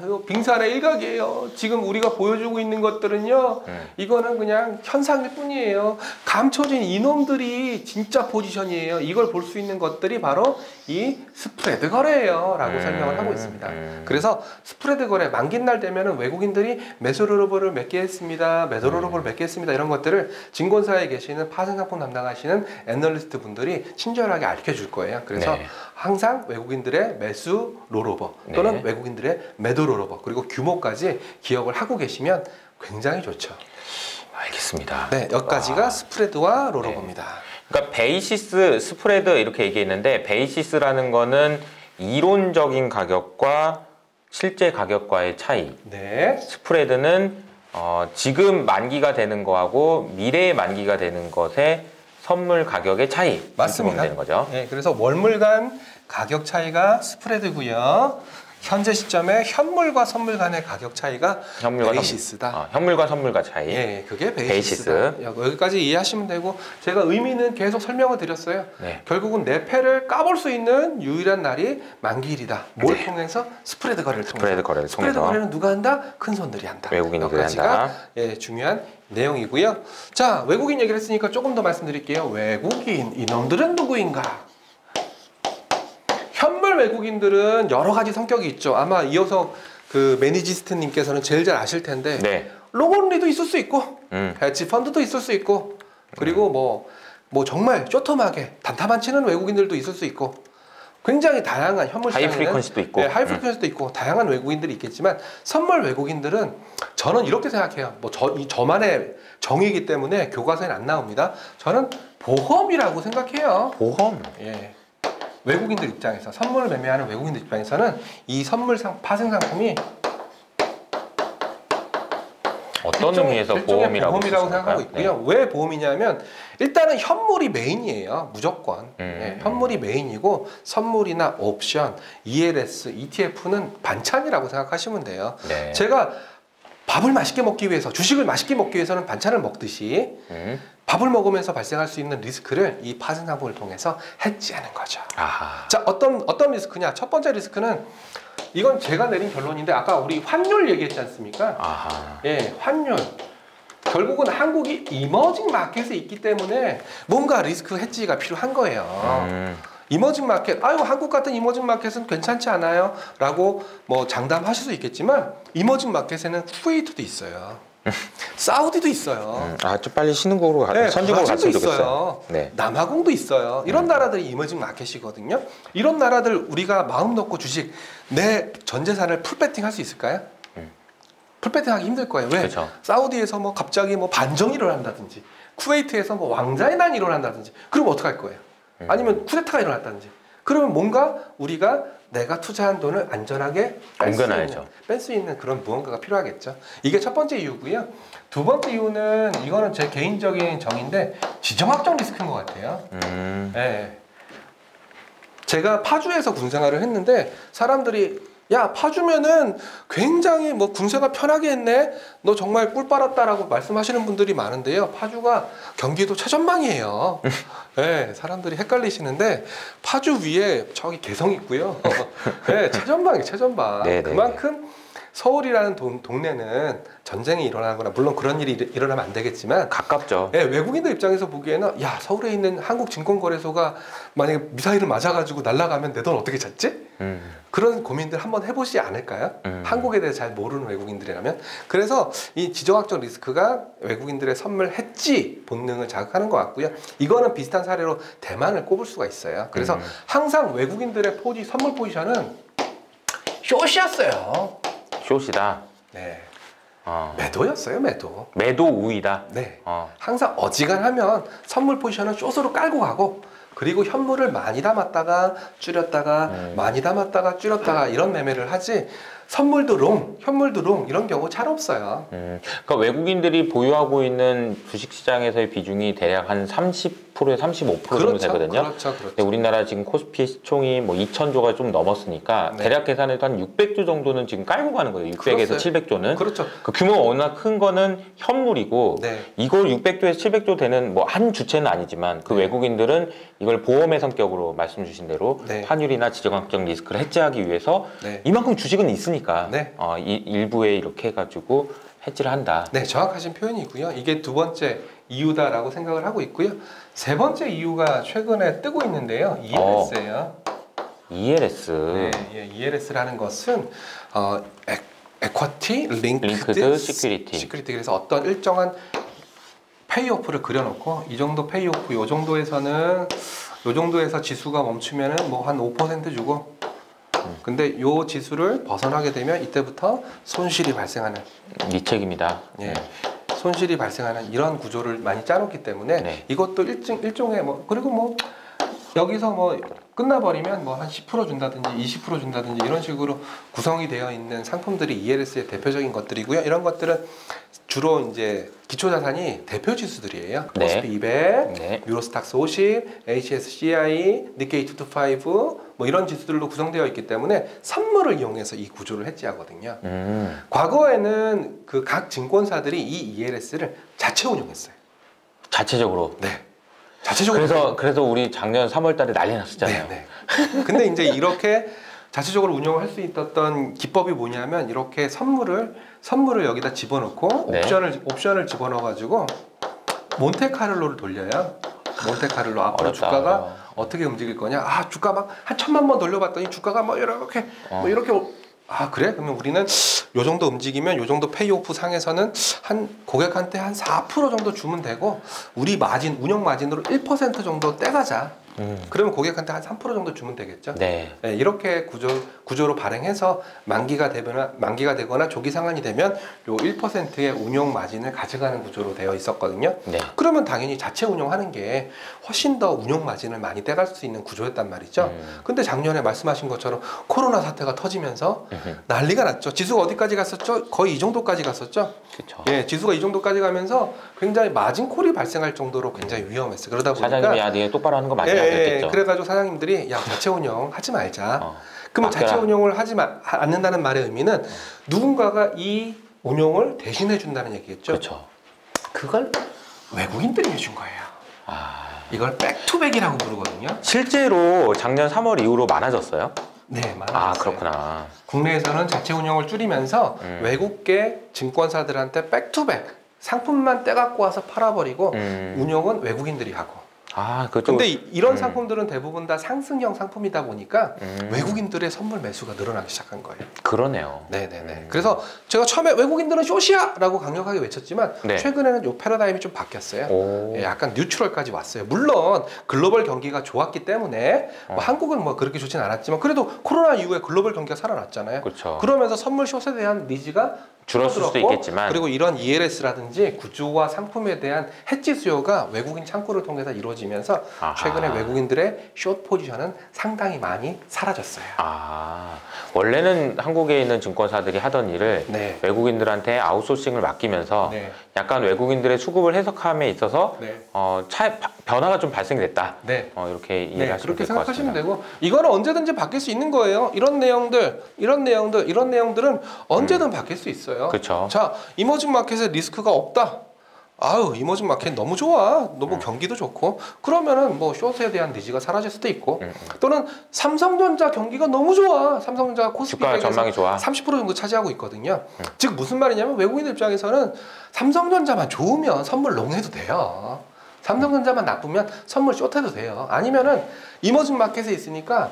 이거 빙산의 일각이에요. 지금 우리가 보여주고 있는 것들은요. 이거는 그냥 현상일 뿐이에요. 감춰진 이놈들이 진짜 포지션이에요. 이걸 볼 수 있는 것들이 바로 이 스프레드 거래예요. 라고 설명을 하고 있습니다. 그래서 스프레드 거래 만기 날 되면은 외국인들이 매수로버를 몇 개 했습니다. 매도로버를 몇 개 했습니다. 이런 것들을 증권사에 계시는 파생상품 담당하시는 애널리스트 분들이 친절하게 알려줄 거예요. 그래서 항상 외국인들의 매수 롤오버 또는 외국인들의 매도 롤오버 그리고 규모까지 기억을 하고 계시면 굉장히 좋죠. 알겠습니다. 네, 여기까지가 스프레드와 롤오버입니다. 그러니까 베이시스, 스프레드 이렇게 얘기했는데 베이시스라는 거는 이론적인 가격과 실제 가격과의 차이. 스프레드는 지금 만기가 되는 거하고 미래의 만기가 되는 것의 선물 가격의 차이. 맞습니다. 되는 거죠. 네, 그래서 월물간 가격 차이가 스프레드고요. 현재 시점에 현물과 선물 간의 가격 차이가 베이시스다. 현물과 선물과 차이. 예, 그게 베이시스다. 여기까지 이해하시면 되고 제가 의미는 계속 설명을 드렸어요. 결국은 내 패를 까볼 수 있는 유일한 날이 만기일이다. 뭘 통해서? 스프레드 거래를 통해서. 스프레드 거래는 누가 한다? 큰 손들이 한다. 외국인들이 한다. 중요한 내용이고요. 자, 외국인 얘기를 했으니까 조금 더 말씀드릴게요. 외국인, 이놈들은 누구인가? 현물 외국인들은 여러 가지 성격이 있죠. 아마 이어서 그 매니지스트님께서는 제일 잘 아실 텐데 롱온리도 있을 수 있고 헤지 펀드도 있을 수 있고 그리고 뭐 정말 쪼톰하게 단타만 치는 외국인들도 있을 수 있고 굉장히 다양한 현물 시장에는 하이 프리퀀시도 있고 하이 프리퀀시도 있고 다양한 외국인들이 있겠지만 선물 외국인들은 저는 이렇게 생각해요. 저만의 정의이기 때문에 교과서에는 안 나옵니다. 저는 보험이라고 생각해요. 보험? 예. 외국인들 입장에서 선물을 매매하는 외국인들 입장에서는 이 선물 파생 상품이 어떤 의미에서 보험이라고 생각하고 있고요. 왜 보험이냐면 일단은 현물이 메인이에요. 무조건. 현물이 메인이고 선물이나 옵션, ELS, ETF는 반찬이라고 생각하시면 돼요. 제가 밥을 맛있게 먹기 위해서 주식을 맛있게 먹기 위해서는 반찬을 먹듯이 밥을 먹으면서 발생할 수 있는 리스크를 이 파생 상품을 통해서 해지하는 거죠. 자, 어떤 리스크냐? 첫 번째 리스크는 이건 제가 내린 결론인데 아까 우리 환율 얘기했지 않습니까? 환율. 결국은 한국이 이머징 마켓에 있기 때문에 뭔가 리스크 해지가 필요한 거예요. 이머징 마켓, 한국 같은 이머징 마켓은 괜찮지 않아요? 라고 장담하실 수 있겠지만 이머징 마켓에는 쿠웨이트도 있어요. 사우디도 있어요. 좀 빨리 신흥국으로 선진국으로 갔으면 좋겠어요. 남아공도 있어요. 이런 나라들이 이머징 마켓이거든요. 이런 나라들 우리가 마음 놓고 주식 내 전 재산을 풀배팅 할 수 있을까요? 풀배팅 하기 힘들 거예요. 왜? 사우디에서 갑자기 반정이 일어난다든지 쿠웨이트에서 왕자의 난이 일어난다든지 그럼 어떡할 거예요? 아니면 쿠데타가 일어났다든지 그러면 뭔가 우리가 내가 투자한 돈을 안전하게 뺄 수 있는 그런 무언가가 필요하겠죠. 이게 첫 번째 이유고요. 두 번째 이유는 이거는 제 개인적인 정의인데 지정학적 리스크인 것 같아요. 제가 파주에서 군 생활을 했는데 사람들이 야, 파주면은 굉장히 뭐 군세가 편하게 했네. 너 정말 꿀 빨았다라고 말씀하시는 분들이 많은데요. 파주가 경기도 최전방이에요. 네, 사람들이 헷갈리시는데 파주 위에 저기 개성 있고요. 네, 최전방이에요, 최전방. 네네. 그만큼 서울이라는 동네는 전쟁이 일어나거나 물론 그런 일이 일어나면 안 되겠지만 가깝죠. 네, 외국인들 입장에서 보기에는 야, 서울에 있는 한국증권거래소가 만약에 미사일을 맞아가지고 날아가면 내 돈 어떻게 찾지? 그런 고민들 한번 해보시지 않을까요? 한국에 대해 잘 모르는 외국인들이라면. 그래서 이 지정학적 리스크가 외국인들의 선물 해지 본능을 자극하는 것 같고요. 이거는 비슷한 사례로 대만을 꼽을 수가 있어요. 그래서 항상 외국인들의 선물 포지션은 숏이었어요. 숏이다. 네. 매도였어요, 매도. 매도 우위다. 네. 항상 어지간하면 선물 포지션은 숏으로 깔고 가고, 그리고 현물을 많이 담았다가 줄였다가 많이 담았다가 줄였다가 이런 매매를 하지, 선물도 롱, 현물도 롱 이런 경우 잘 없어요. 그러니까 외국인들이 보유하고 있는 주식시장에서의 비중이 대략 한 30%에서 35% 정도 그렇죠, 되거든요. 그렇죠. 근데 우리나라 지금 코스피 시총이 뭐 2,000조가 좀 넘었으니까 네. 대략 계산해도 한 600조 정도는 지금 깔고 가는 거예요. 600에서 700조는. 그렇죠. 그 규모가 워낙 큰 거는 현물이고, 네. 이걸 600조에서 700조 되는 뭐 한 주체는 아니지만 그 외국인들은 이걸 보험의 성격으로 말씀 주신 대로 환율이나 지정학적 리스크를 해지하기 위해서 이만큼 주식은 있으니까 네. 일부에 이렇게 해가지고 해지를 한다. 네, 정확하신 표현이고요. 이게 두 번째 이유다라고 생각을 하고 있고요. 세 번째 이유가 최근에 뜨고 있는데요. ELS예요. ELS. 네, ELS라는 것은 Equity Linked Security. 그래서 어떤 일정한 페이오프를 그려놓고 이 정도 페이오프, 요 정도에서는 요 정도에서 지수가 멈추면은 뭐 한 5% 주고. 근데 요 지수를 벗어나게 되면 이때부터 손실이 발생하는 네 책임이다. 예, 손실이 발생하는 이런 구조를 많이 짜놓기 때문에 이것도 일종의 뭐, 그리고 뭐 여기서 뭐 끝나버리면 뭐 한 10% 준다든지 20% 준다든지 이런 식으로 구성이 되어 있는 상품들이 ELS의 대표적인 것들이고요. 이런 것들은 주로 이제 기초자산이 대표 지수들이에요. 코스피 200, 유로스탁스 50, HSCI, 니케이 225 뭐 이런 지수들로 구성되어 있기 때문에 선물을 이용해서 이 구조를 해지하거든요. 과거에는 그 각 증권사들이 이 ELS를 자체 운영했어요. 자체적으로. 네. 자체적으로. 그래서 우리 작년 3월달에 난리 났었잖아요. 네. 근데 이제 이렇게 자체적으로 운영을 할 수 있었던 기법이 뭐냐면 이렇게 선물을 여기다 집어넣고 옵션을 집어넣어 가지고 몬테카를로를 돌려요. 몬테카를로 앞으로 주가가 어떻게 움직일 거냐? 아, 주가 막 한 1,000만 번 돌려봤더니 주가가 뭐 이렇게 아, 그래? 그러면 우리는 요 정도 움직이면 요 정도 페이오프 상에서는 한 고객한테 한 4% 정도 주면 되고 우리 마진, 운영 마진으로 1% 정도 떼가자. 그러면 고객한테 한 3% 정도 주면 되겠죠. 네, 이렇게 구조로 발행해서 만기가 되거나 조기 상환이 되면 요 1%의 운용 마진을 가져가는 구조로 되어 있었거든요. 그러면 당연히 자체 운용하는 게 훨씬 더 운용 마진을 많이 떼갈 수 있는 구조였단 말이죠. 근데 작년에 말씀하신 것처럼 코로나 사태가 터지면서 난리가 났죠. 지수가 어디까지 갔었죠? 거의 이 정도까지 갔었죠. 그쵸. 예, 지수가 이 정도까지 가면서 굉장히 마진콜이 발생할 정도로 굉장히 위험했어요. 그러다 보니까 사장님이 야, 네 똑바로 하는 거 맞냐 그랬겠죠. 그래가지고 사장님들이 야, 자체 운영 하지 말자. 그러면 자체 운영을 하지 않는다는 말의 의미는 누군가가 이 운용을 대신해 준다는 얘기겠죠. 그렇죠. 그걸 외국인들이 해준 거예요. 이걸 백투백이라고 부르거든요. 실제로 작년 3월 이후로 많아졌어요? 네, 많아졌어요. 그렇구나. 국내에서는 자체 운영을 줄이면서 외국계 증권사들한테 백투백 상품만 떼갖고 와서 팔아버리고 운영은 외국인들이 하고. 근데 이런 상품들은 대부분 다 상승형 상품이다 보니까 외국인들의 선물 매수가 늘어나기 시작한 거예요. 그러네요. 네네네. 그래서 제가 처음에 외국인들은 숏이야! 라고 강력하게 외쳤지만 최근에는 이 패러다임이 좀 바뀌었어요. 약간 뉴트럴까지 왔어요. 물론 글로벌 경기가 좋았기 때문에 뭐 한국은 뭐 그렇게 좋진 않았지만 그래도 코로나 이후에 글로벌 경기가 살아났잖아요. 그렇죠. 그러면서 선물 숏에 대한 니즈가 줄었을 수도 있겠지만 그리고 이런 ELS라든지 구조와 상품에 대한 해지 수요가 외국인 창구를 통해서 이루어지면서 최근에 외국인들의 숏 포지션은 상당히 많이 사라졌어요. 원래는 한국에 있는 증권사들이 하던 일을 외국인들한테 아웃소싱을 맡기면서 약간 외국인들의 수급을 해석함에 있어서 변화가 좀 발생됐다. 네. 이렇게 이해하시면 그렇게 될 것 같습니다. 생각하시면 되고 이거는 언제든지 바뀔 수 있는 거예요. 이런 내용들, 이런 내용들은 언제든 바뀔 수 있어요. 그렇죠. 자, 이머징 마켓에 리스크가 없다. 아유, 이머징 마켓 너무 좋아. 너무 경기도 좋고. 그러면은 뭐 숏에 대한 니즈가 사라질 수도 있고. 또는 삼성전자 경기가 너무 좋아. 삼성전자가 코스피 주가 전망이 좋아. 30% 정도 차지하고 있거든요. 즉 무슨 말이냐면 외국인들 입장에서는 삼성전자만 좋으면 선물 롱해도 돼요. 삼성전자만 나쁘면 선물 숏해도 돼요. 아니면은 이머징 마켓에 있으니까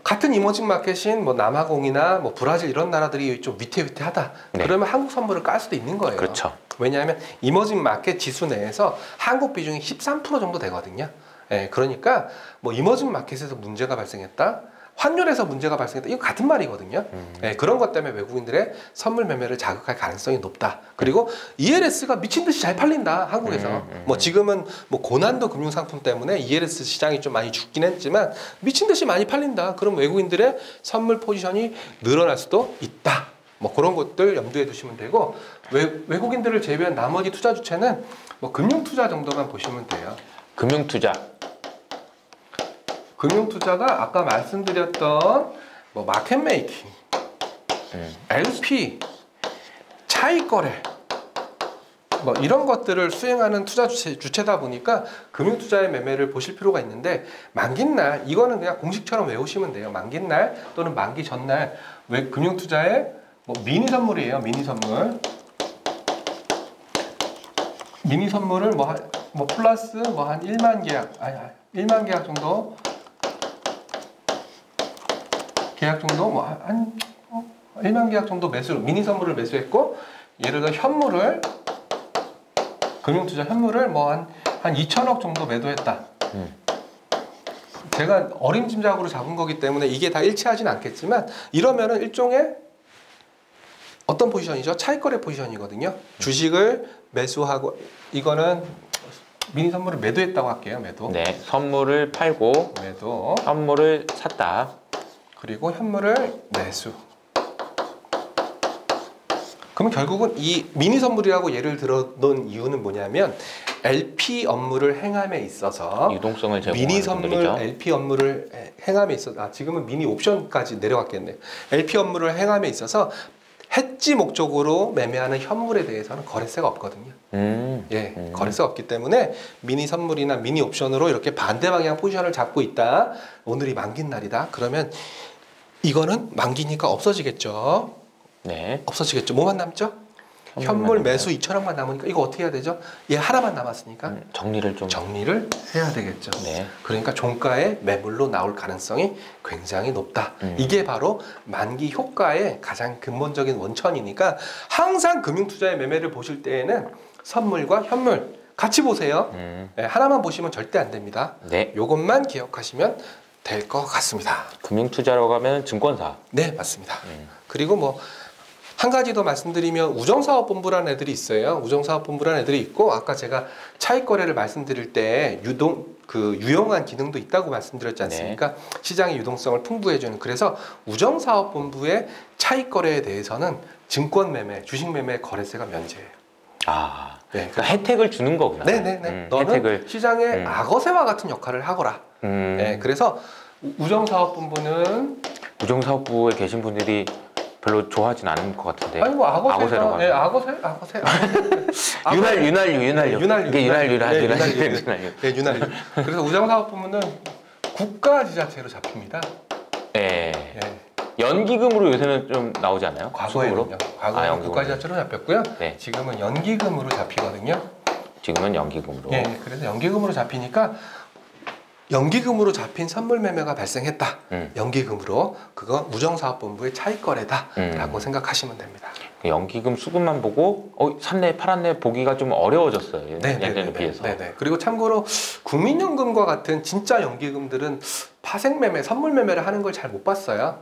같은 이머징 마켓인 뭐 남아공이나 뭐 브라질 이런 나라들이 좀 위태위태하다. 네. 그러면 한국 선물을 깔 수도 있는 거예요. 그렇죠. 왜냐하면 이머징 마켓 지수 내에서 한국 비중이 13% 정도 되거든요. 예, 그러니까 뭐 이머징 마켓에서 문제가 발생했다. 환율에서 문제가 발생했다. 이거 같은 말이거든요. 예, 그런 것 때문에 외국인들의 선물 매매를 자극할 가능성이 높다. 그리고 ELS가 미친 듯이 잘 팔린다. 한국에서. 뭐 지금은 뭐 고난도 금융 상품 때문에 ELS 시장이 좀 많이 죽긴 했지만 미친 듯이 많이 팔린다. 그럼 외국인들의 선물 포지션이 늘어날 수도 있다. 뭐 그런 것들 염두에 두시면 되고 외국인들을 제외한 나머지 투자 주체는 뭐 금융 투자 정도만 보시면 돼요. 금융 투자. 금융 투자가 아까 말씀드렸던 뭐 마켓 메이킹, LP, 차익 거래 뭐 이런 것들을 수행하는 투자 주체다 보니까 금융 투자의 매매를 보실 필요가 있는데 만긴 날 이거는 그냥 공식처럼 외우시면 돼요. 만긴 날 또는 만기 전날 금융 투자의 뭐 미니 선물이에요. 미니 선물. 미니 선물을 뭐 플러스 뭐 한 1만 계약, 1만 계약 정도 뭐 한 1만 계약 정도 미니 선물을 매수했고 예를 들어 현물을 금융투자 현물을 뭐 한 2천억 정도 매도했다. 제가 어림짐작으로 잡은 거기 때문에 이게 다 일치하진 않겠지만 이러면은 일종의 어떤 포지션이죠? 차익거래 포지션이거든요. 주식을 매수하고 이거는 미니 선물을 매도했다고 할게요. 매도. 네, 선물을 팔고 매도. 현물을 샀다. 그리고 현물을 매수. 그럼 결국은 이 미니 선물이라고 예를 들어 놓은 이유는 뭐냐면 LP 업무를 행함에 있어서 유동성을 제공하는 미니 선물 분들이죠. LP 업무를 행함에 있어서 지금은 미니 옵션까지 내려갔겠네요. LP 업무를 행함에 있어서 해지 목적으로 매매하는 현물에 대해서는 거래세가 없거든요. 거래세가 없기 때문에 미니 선물이나 미니 옵션으로 이렇게 반대 방향 포지션을 잡고 있다. 오늘이 만긴 날이다. 그러면 이거는 만기니까 없어지겠죠. 네. 없어지겠죠. 뭐만 남죠? 현물 매수 2천억만 남으니까 이거 어떻게 해야 되죠? 얘 하나만 남았으니까 정리를 해야 되겠죠. 네. 그러니까 종가의 매물로 나올 가능성이 굉장히 높다. 이게 바로 만기 효과의 가장 근본적인 원천이니까 항상 금융투자의 매매를 보실 때에는 선물과 현물 같이 보세요. 네, 하나만 보시면 절대 안 됩니다. 네. 요것만 기억하시면 될 것 같습니다. 금융투자라고 하면 증권사. 네, 맞습니다. 그리고 뭐 한 가지 더 말씀드리면 우정사업본부라는 애들이 있어요. 우정사업본부라는 애들이 있고 아까 제가 차익거래를 말씀드릴 때 유용한 기능도 있다고 말씀드렸지 않습니까? 네. 시장의 유동성을 풍부해주는. 그래서 우정사업본부의 차익거래에 대해서는 증권매매, 주식매매 거래세가 면제예요. 아, 네. 그러니까 혜택을 주는 거구나. 네네네. 너는 혜택을. 시장의 악어새와 같은 역할을 하거라. 네, 그래서 우정사업본부는 우정사업부에 계신 분들이 별로 좋아하진 않은 것 같은데. 아니 뭐 악어새라고. 네, 악어새. 윤활유. 이게 윤활유. 네, 윤활유. 그래서 우정사업본부는 국가 지자체로 잡힙니다. 네. 네. 연기금으로 요새는 좀 나오지 않아요? 과거에는요. 과거에는 국가 지자체로 잡혔고요. 네. 지금은 연기금으로 잡히거든요. 지금은 연기금으로. 네, 그래서 연기금으로 잡히니까. 연기금으로 잡힌 선물 매매가 발생했다. 연기금으로 그거 우정사업본부의 차익거래다라고 생각하시면 됩니다. 연기금 수급만 보고 샀네 팔았네 보기가 좀 어려워졌어요. 예전에 비해서. 네네. 그리고 참고로 국민연금과 같은 진짜 연기금들은 파생 매매, 선물 매매를 하는 걸 잘 못 봤어요.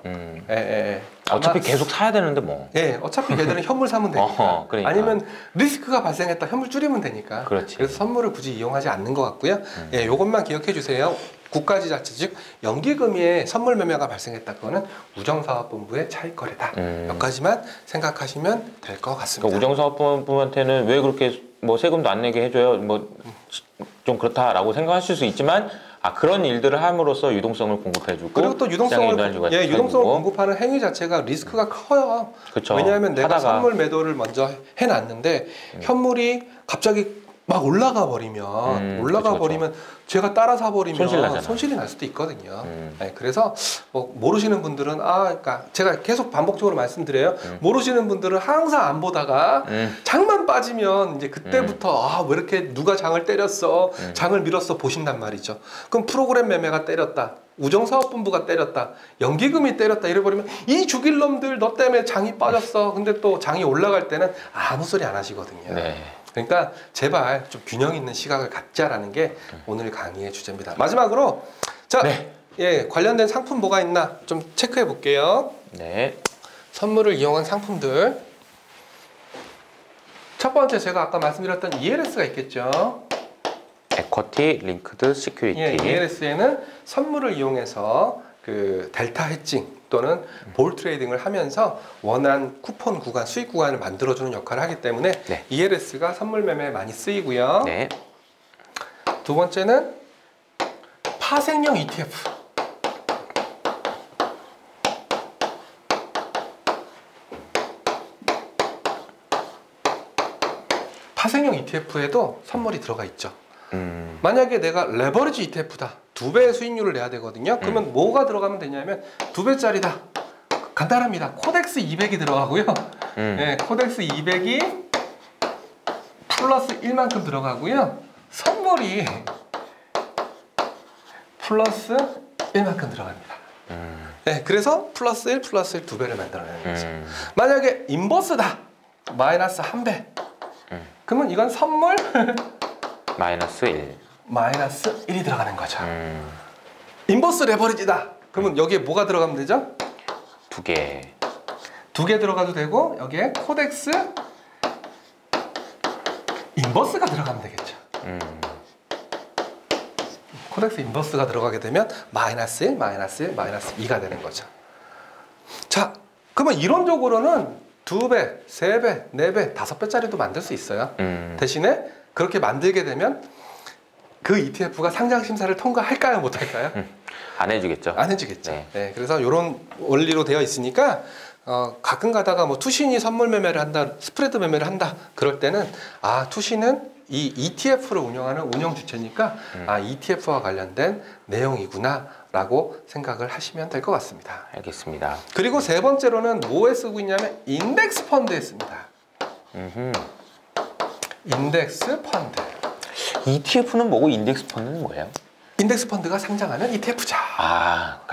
어차피 계속 사야 되는데 뭐. 네, 어차피 걔들은 현물 사면 되니까. 그러니까. 아니면 리스크가 발생했다, 현물 줄이면 되니까. 그렇지. 그래서 선물을 굳이 이용하지 않는 것 같고요. 예, 요것만 기억해 주세요. 국가지자체 즉 연기금에 선물 매매가 발생했다. 그거는 우정사업본부의 차익거래다. 몇 가지만 생각하시면 될 것 같습니다. 그러니까 우정사업본부한테는 왜 그렇게 뭐 세금도 안 내게 해줘요? 뭐 좀 그렇다라고 생각하실 수 있지만 그런 일들을 함으로써 유동성을 공급해주고 그리고 또 유동성을 공급하는 행위 자체가 리스크가 커요. 그쵸. 왜냐하면 내가 선물 매도를 먼저 해놨는데 현물이 갑자기 막 올라가 버리면 제가 따라 사버리면 손실이 날 수도 있거든요. 네, 그래서 뭐 모르시는 분들은 그러니까 제가 계속 반복적으로 말씀드려요. 모르시는 분들은 항상 안 보다가 장만 빠지면 이제 그때부터 왜 이렇게 누가 장을 때렸어, 장을 밀었어 보신단 말이죠. 그럼 프로그램 매매가 때렸다, 우정사업본부가 때렸다, 연기금이 때렸다 이래버리면 이 죽일 놈들 너 때문에 장이 빠졌어. 근데 또 장이 올라갈 때는 아무 소리 안 하시거든요. 네. 그러니까 제발 좀 균형 있는 시각을 갖자라는 게 오늘 강의의 주제입니다. 마지막으로 관련된 상품 뭐가 있나 좀 체크해 볼게요. 네. 선물을 이용한 상품들. 첫 번째 제가 아까 말씀드렸던 ELS가 있겠죠. 에쿼티 링크드 시큐리티. ELS에는 선물을 이용해서 그 델타 해칭 또는 볼 트레이딩을 하면서 원하는 쿠폰 구간, 수익 구간을 만들어주는 역할을 하기 때문에 ELS가 선물 매매에 많이 쓰이고요. 네. 두 번째는 파생형 ETF. 파생형 ETF에도 선물이 들어가 있죠. 만약에 내가 레버리지 ETF다. 2배의 수익률을 내야 되거든요. 그러면 뭐가 들어가면 되냐면 2배짜리다. 간단합니다. 코덱스 200이 들어가고요. 네, 코덱스 200이 플러스 1만큼 들어가고요. 선물이 플러스 1만큼 들어갑니다. 네, 그래서 플러스 1, 플러스 1 2배를 만들어내는 거죠. 만약에 인버스다. 마이너스 1배. 그러면 이건 선물 마이너스 1. 마이너스 1이 들어가는 거죠. 인버스 레버리지다. 그러면 여기에 뭐가 들어가면 되죠? 2개. 2개 들어가도 되고 여기에 코덱스 인버스가 들어가면 되겠죠. 코덱스 인버스가 들어가게 되면 마이너스 1, 마이너스 1, 마이너스 2가 되는 거죠. 자, 그러면 이론적으로는 2배, 3배, 4배, 5배짜리도 만들 수 있어요. 대신에 그렇게 만들게 되면 그 ETF가 상장 심사를 통과할까요? 못할까요? 안 해주겠죠. 안 해주겠죠. 네, 그래서 이런 원리로 되어 있으니까 가끔 가다가 뭐 투신이 선물 매매를 한다, 스프레드 매매를 한다. 그럴 때는 투신은 이 ETF를 운영하는 운영 주체니까 ETF와 관련된 내용이구나 라고 생각을 하시면 될 것 같습니다. 알겠습니다. 그리고 세 번째로는 뭐에 쓰고 있냐면 인덱스 펀드에 씁니다. 인덱스 펀드. ETF는 뭐고 인덱스 펀드는 뭐예요? 인덱스 펀드가 상장하면 ETF죠.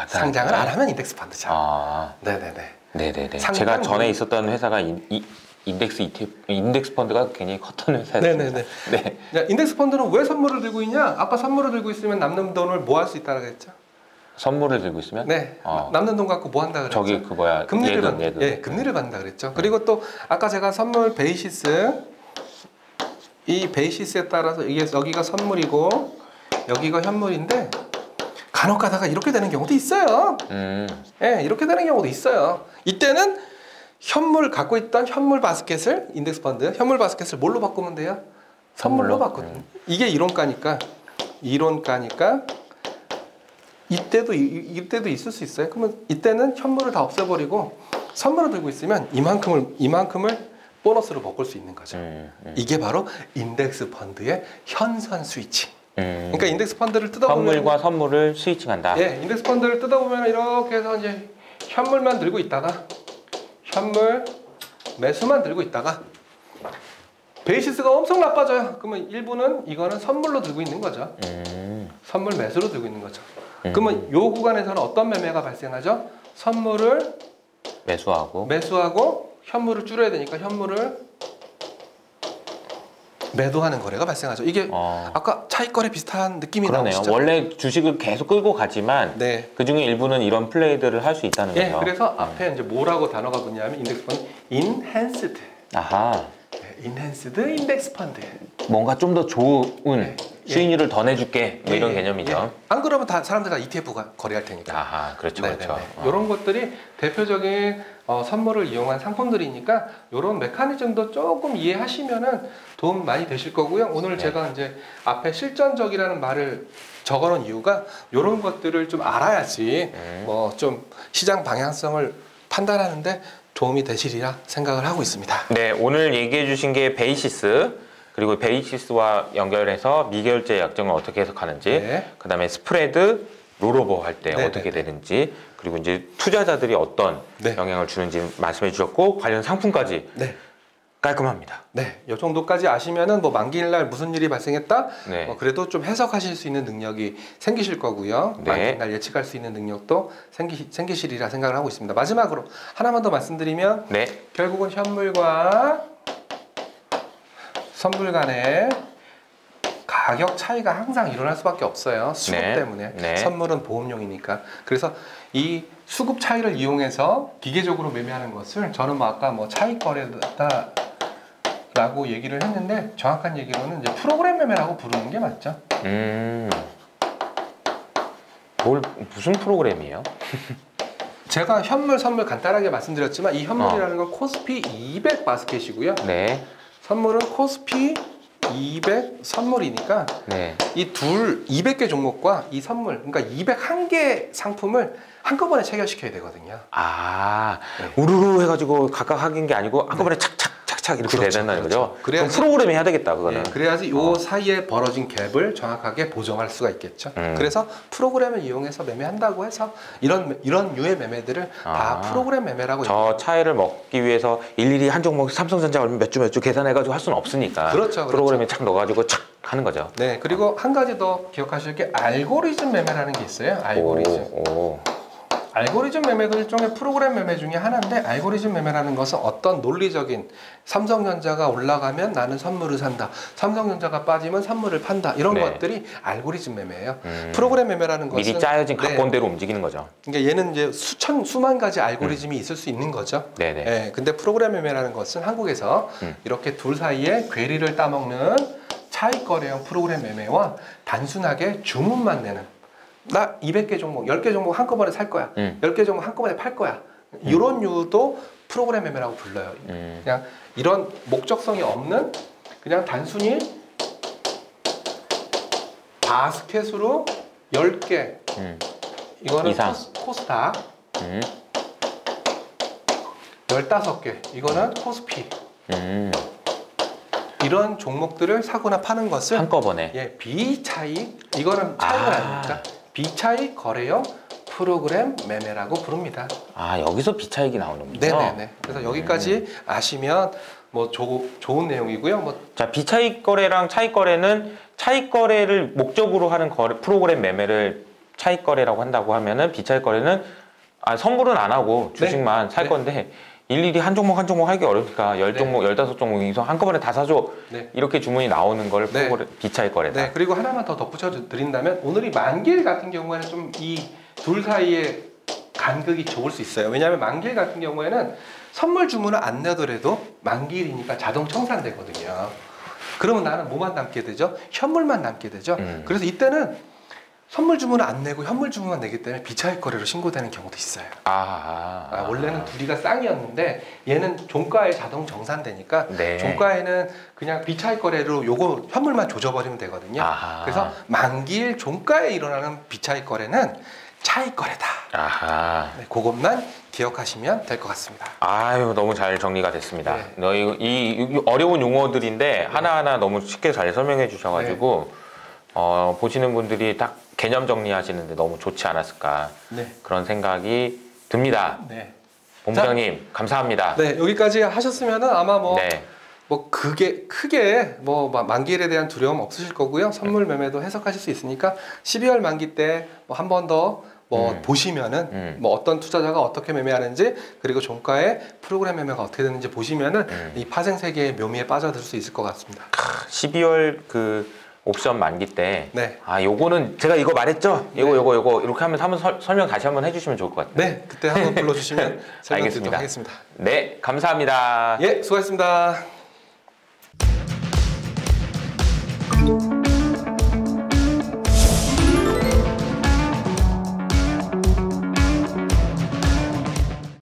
상장을 안 하면 인덱스 펀드죠. 네네네. 제가 전에 있었던 회사가 인덱스 ETF, 인덱스 펀드가 굉장히 컸던 회사였습니다. 네네네. 네. 인덱스 펀드는 왜 선물을 들고 있냐? 아까 선물을 들고 있으면 남는 돈을 뭐 할 수 있다고 했죠? 선물을 들고 있으면? 네. 남는 돈 갖고 뭐 한다 그랬죠? 저기 금리를 예, 금리를 받는다 그랬죠. 그리고 또 아까 제가 선물 베이시스, 이 베이시스에 따라서 여기가 선물이고 여기가 현물인데 간혹 가다가 이렇게 되는 경우도 있어요. 예, 이렇게 되는 경우도 있어요. 이때는 현물 갖고 있던 현물 바스켓을 인덱스 펀드 현물 바스켓을 뭘로 바꾸면 돼요? 선물로 바꾸는. 이게 이론가니까 이때도 있을 수 있어요. 그러면 이때는 현물을 다 없애버리고 선물을 들고 있으면 이만큼을 보너스로 바꿀 수 있는 거죠. 이게 바로 인덱스 펀드의 현선 스위칭. 그러니까 인덱스 펀드를 뜯어보면 현물과 선물을 스위칭한다. 예, 인덱스 펀드를 뜯어보면 이렇게 해서 이제 현물만 들고 있다가 현물 매수만 들고 있다가 베이시스가 엄청 나빠져요. 그러면 일부는 이거는 선물로 들고 있는 거죠. 선물 매수로 들고 있는 거죠. 그러면 이 구간에서는 어떤 매매가 발생하죠? 선물을 매수하고 현물을 줄여야 되니까 현물을 매도하는 거래가 발생하죠. 이게 아까 차익거래 비슷한 느낌이 나오시죠? 원래 주식을 계속 끌고 가지만 그 중에 일부는 이런 플레이들을 할 수 있다는 거죠. 그래서 앞에 이제 뭐라고 단어가 붙냐면 인덱스 펀드 enhanced. 아하. enhanced 인덱스 펀드. 뭔가 좀 더 좋은 수익률을 더 내줄게 뭐 이런 개념이죠. 안 그러면 다 사람들 다 ETF가 거래할 테니까. 아하, 그렇죠, 그렇죠. 이런 것들이 대표적인 선물을 이용한 상품들이니까 이런 메커니즘도 조금 이해하시면은 도움 많이 되실 거고요. 오늘 제가 이제 앞에 실전적이라는 말을 적어놓은 이유가 이런 것들을 좀 알아야지 뭐 좀 시장 방향성을 판단하는데 도움이 되시리라 생각을 하고 있습니다. 네, 오늘 얘기해 주신 게 베이시스, 그리고 베이시스와 연결해서 미결제 약정을 어떻게 해석하는지, 그 다음에 스프레드, 롤오버 할 때 어떻게 되는지, 그리고 이제 투자자들이 어떤 영향을 주는지 말씀해 주셨고, 관련 상품까지 깔끔합니다. 네, 이 정도까지 아시면은 뭐 만기일날 무슨 일이 발생했다? 그래도 좀 해석하실 수 있는 능력이 생기실 거고요. 만기일날 예측할 수 있는 능력도 생기시리라 생각을 하고 있습니다. 마지막으로 하나만 더 말씀드리면 결국은 현물과 선물 간의 가격 차이가 항상 일어날 수밖에 없어요. 수급 때문에. 선물은 보험용이니까. 그래서 이 수급 차이를 이용해서 기계적으로 매매하는 것을 저는 뭐 아까 뭐 차익 거래다 라고 얘기를 했는데 정확한 얘기로는 이제 프로그램 매매라고 부르는 게 맞죠. 무슨 프로그램이에요? 제가 현물, 선물 간단하게 말씀드렸지만 이 현물이라는 건 코스피 200 바스켓이고요. 선물은 코스피 200 선물이니까 이 200개 종목과 이 선물, 그러니까 201개 상품을 한꺼번에 체결시켜야 되거든요. 우르르 해가지고 각각 하긴 게 아니고 한꺼번에 착착착착 이렇게 돼야 된다는 거죠. 그럼 프로그램이 해야 되겠다, 그거는. 그래야지 요 사이에 벌어진 갭을 정확하게 보정할 수가 있겠죠. 그래서 프로그램을 이용해서 매매한다고 해서 이런 류의 매매들을 다 프로그램 매매라고 저 차이를 먹기 위해서 일일이 한 종목 삼성전자 얼마 몇 주 계산해가지고 할 수는 없으니까. 프로그램에 착 넣어가지고 착 하는 거죠. 네, 그리고 한 가지 더 기억하실 게 알고리즘 매매라는 게 있어요. 알고리즘 매매도 일종의 프로그램 매매 중에 하나인데, 알고리즘 매매라는 것은 어떤 논리적인 삼성전자가 올라가면 나는 선물을 산다, 삼성전자가 빠지면 선물을 판다, 이런 것들이 알고리즘 매매예요. 프로그램 매매라는 것은 미리 짜여진 각본대로 움직이는 거죠. 그러니까 얘는 이제 수만 가지 알고리즘이 있을 수 있는 거죠. 근데 프로그램 매매라는 것은 한국에서 이렇게 둘 사이에 괴리를 따먹는 차익 거래형 프로그램 매매와 단순하게 주문만 내는, 나 200개 종목, 10개 종목 한꺼번에 살 거야. 10개 종목 한꺼번에 팔 거야. 이런 류도 프로그램 매매라고 불러요. 그냥 이런 목적성이 없는, 그냥 단순히 바스켓으로 10개, 이거는 코스닥, 15개, 이거는 코스피, 이런 종목들을 사거나 파는 것을 한꺼번에 비차익, 이거는 차익을 아닙니까? 비차익 거래형 프로그램 매매라고 부릅니다. 여기서 비차익이 나오는군요. 네네네. 그래서 여기까지 아시면 뭐 좋은 내용이고요. 자, 비차익 거래랑 차익 거래는, 차익 거래를 목적으로 하는 프로그램 매매를 차익 거래라고 한다고 하면은, 비차익 거래는 선물은 안 하고 주식만 살 건데 일일이 한 종목 한 종목 하기 어려우니까 10종목, 15종목 이상 한꺼번에 다 사줘. 이렇게 주문이 나오는 걸 비차익 거래다. 그리고 하나만 더 덧붙여 드린다면, 오늘이 만기일 같은 경우에는 좀 이 둘 사이에 간극이 좁을 수 있어요. 왜냐하면 만기일 같은 경우에는 선물 주문을 안 내더라도 만기일이니까 자동 청산되거든요. 그러면 나는 뭐만 남게 되죠? 현물만 남게 되죠. 그래서 이때는 선물 주문을 안 내고 현물 주문만 내기 때문에 비차익 거래로 신고되는 경우도 있어요. 원래는 둘이가 쌍이었는데 얘는 종가에 자동 정산되니까 종가에는 그냥 비차익 거래로 요거 현물만 조져버리면 되거든요. 그래서 만기일 종가에 일어나는 비차익 거래는 차익 거래다. 그것만 기억하시면 될 것 같습니다. 너무 잘 정리가 됐습니다. 이 어려운 용어들인데 하나하나 너무 쉽게 잘 설명해 주셔가지고 보시는 분들이 딱 개념 정리하시는데 너무 좋지 않았을까, 그런 생각이 듭니다. 본부장님 감사합니다. 여기까지 하셨으면 아마 크게 만기일에 대한 두려움 없으실 거고요. 선물 매매도 해석하실 수 있으니까 12월 만기 때 한 번 더 보시면은 어떤 투자자가 어떻게 매매하는지, 그리고 종가의 프로그램 매매가 어떻게 되는지 보시면은 이 파생 세계의 묘미에 빠져들 수 있을 것 같습니다. 12월 옵션 만기 때 요거는 제가 이거 말했죠? 요거 이렇게 하면서 설명 다시 한번 해주시면 좋을 것 같아요. 그때 한번 불러주시면 설명드리도록 하겠습니다. 감사합니다. 수고하셨습니다.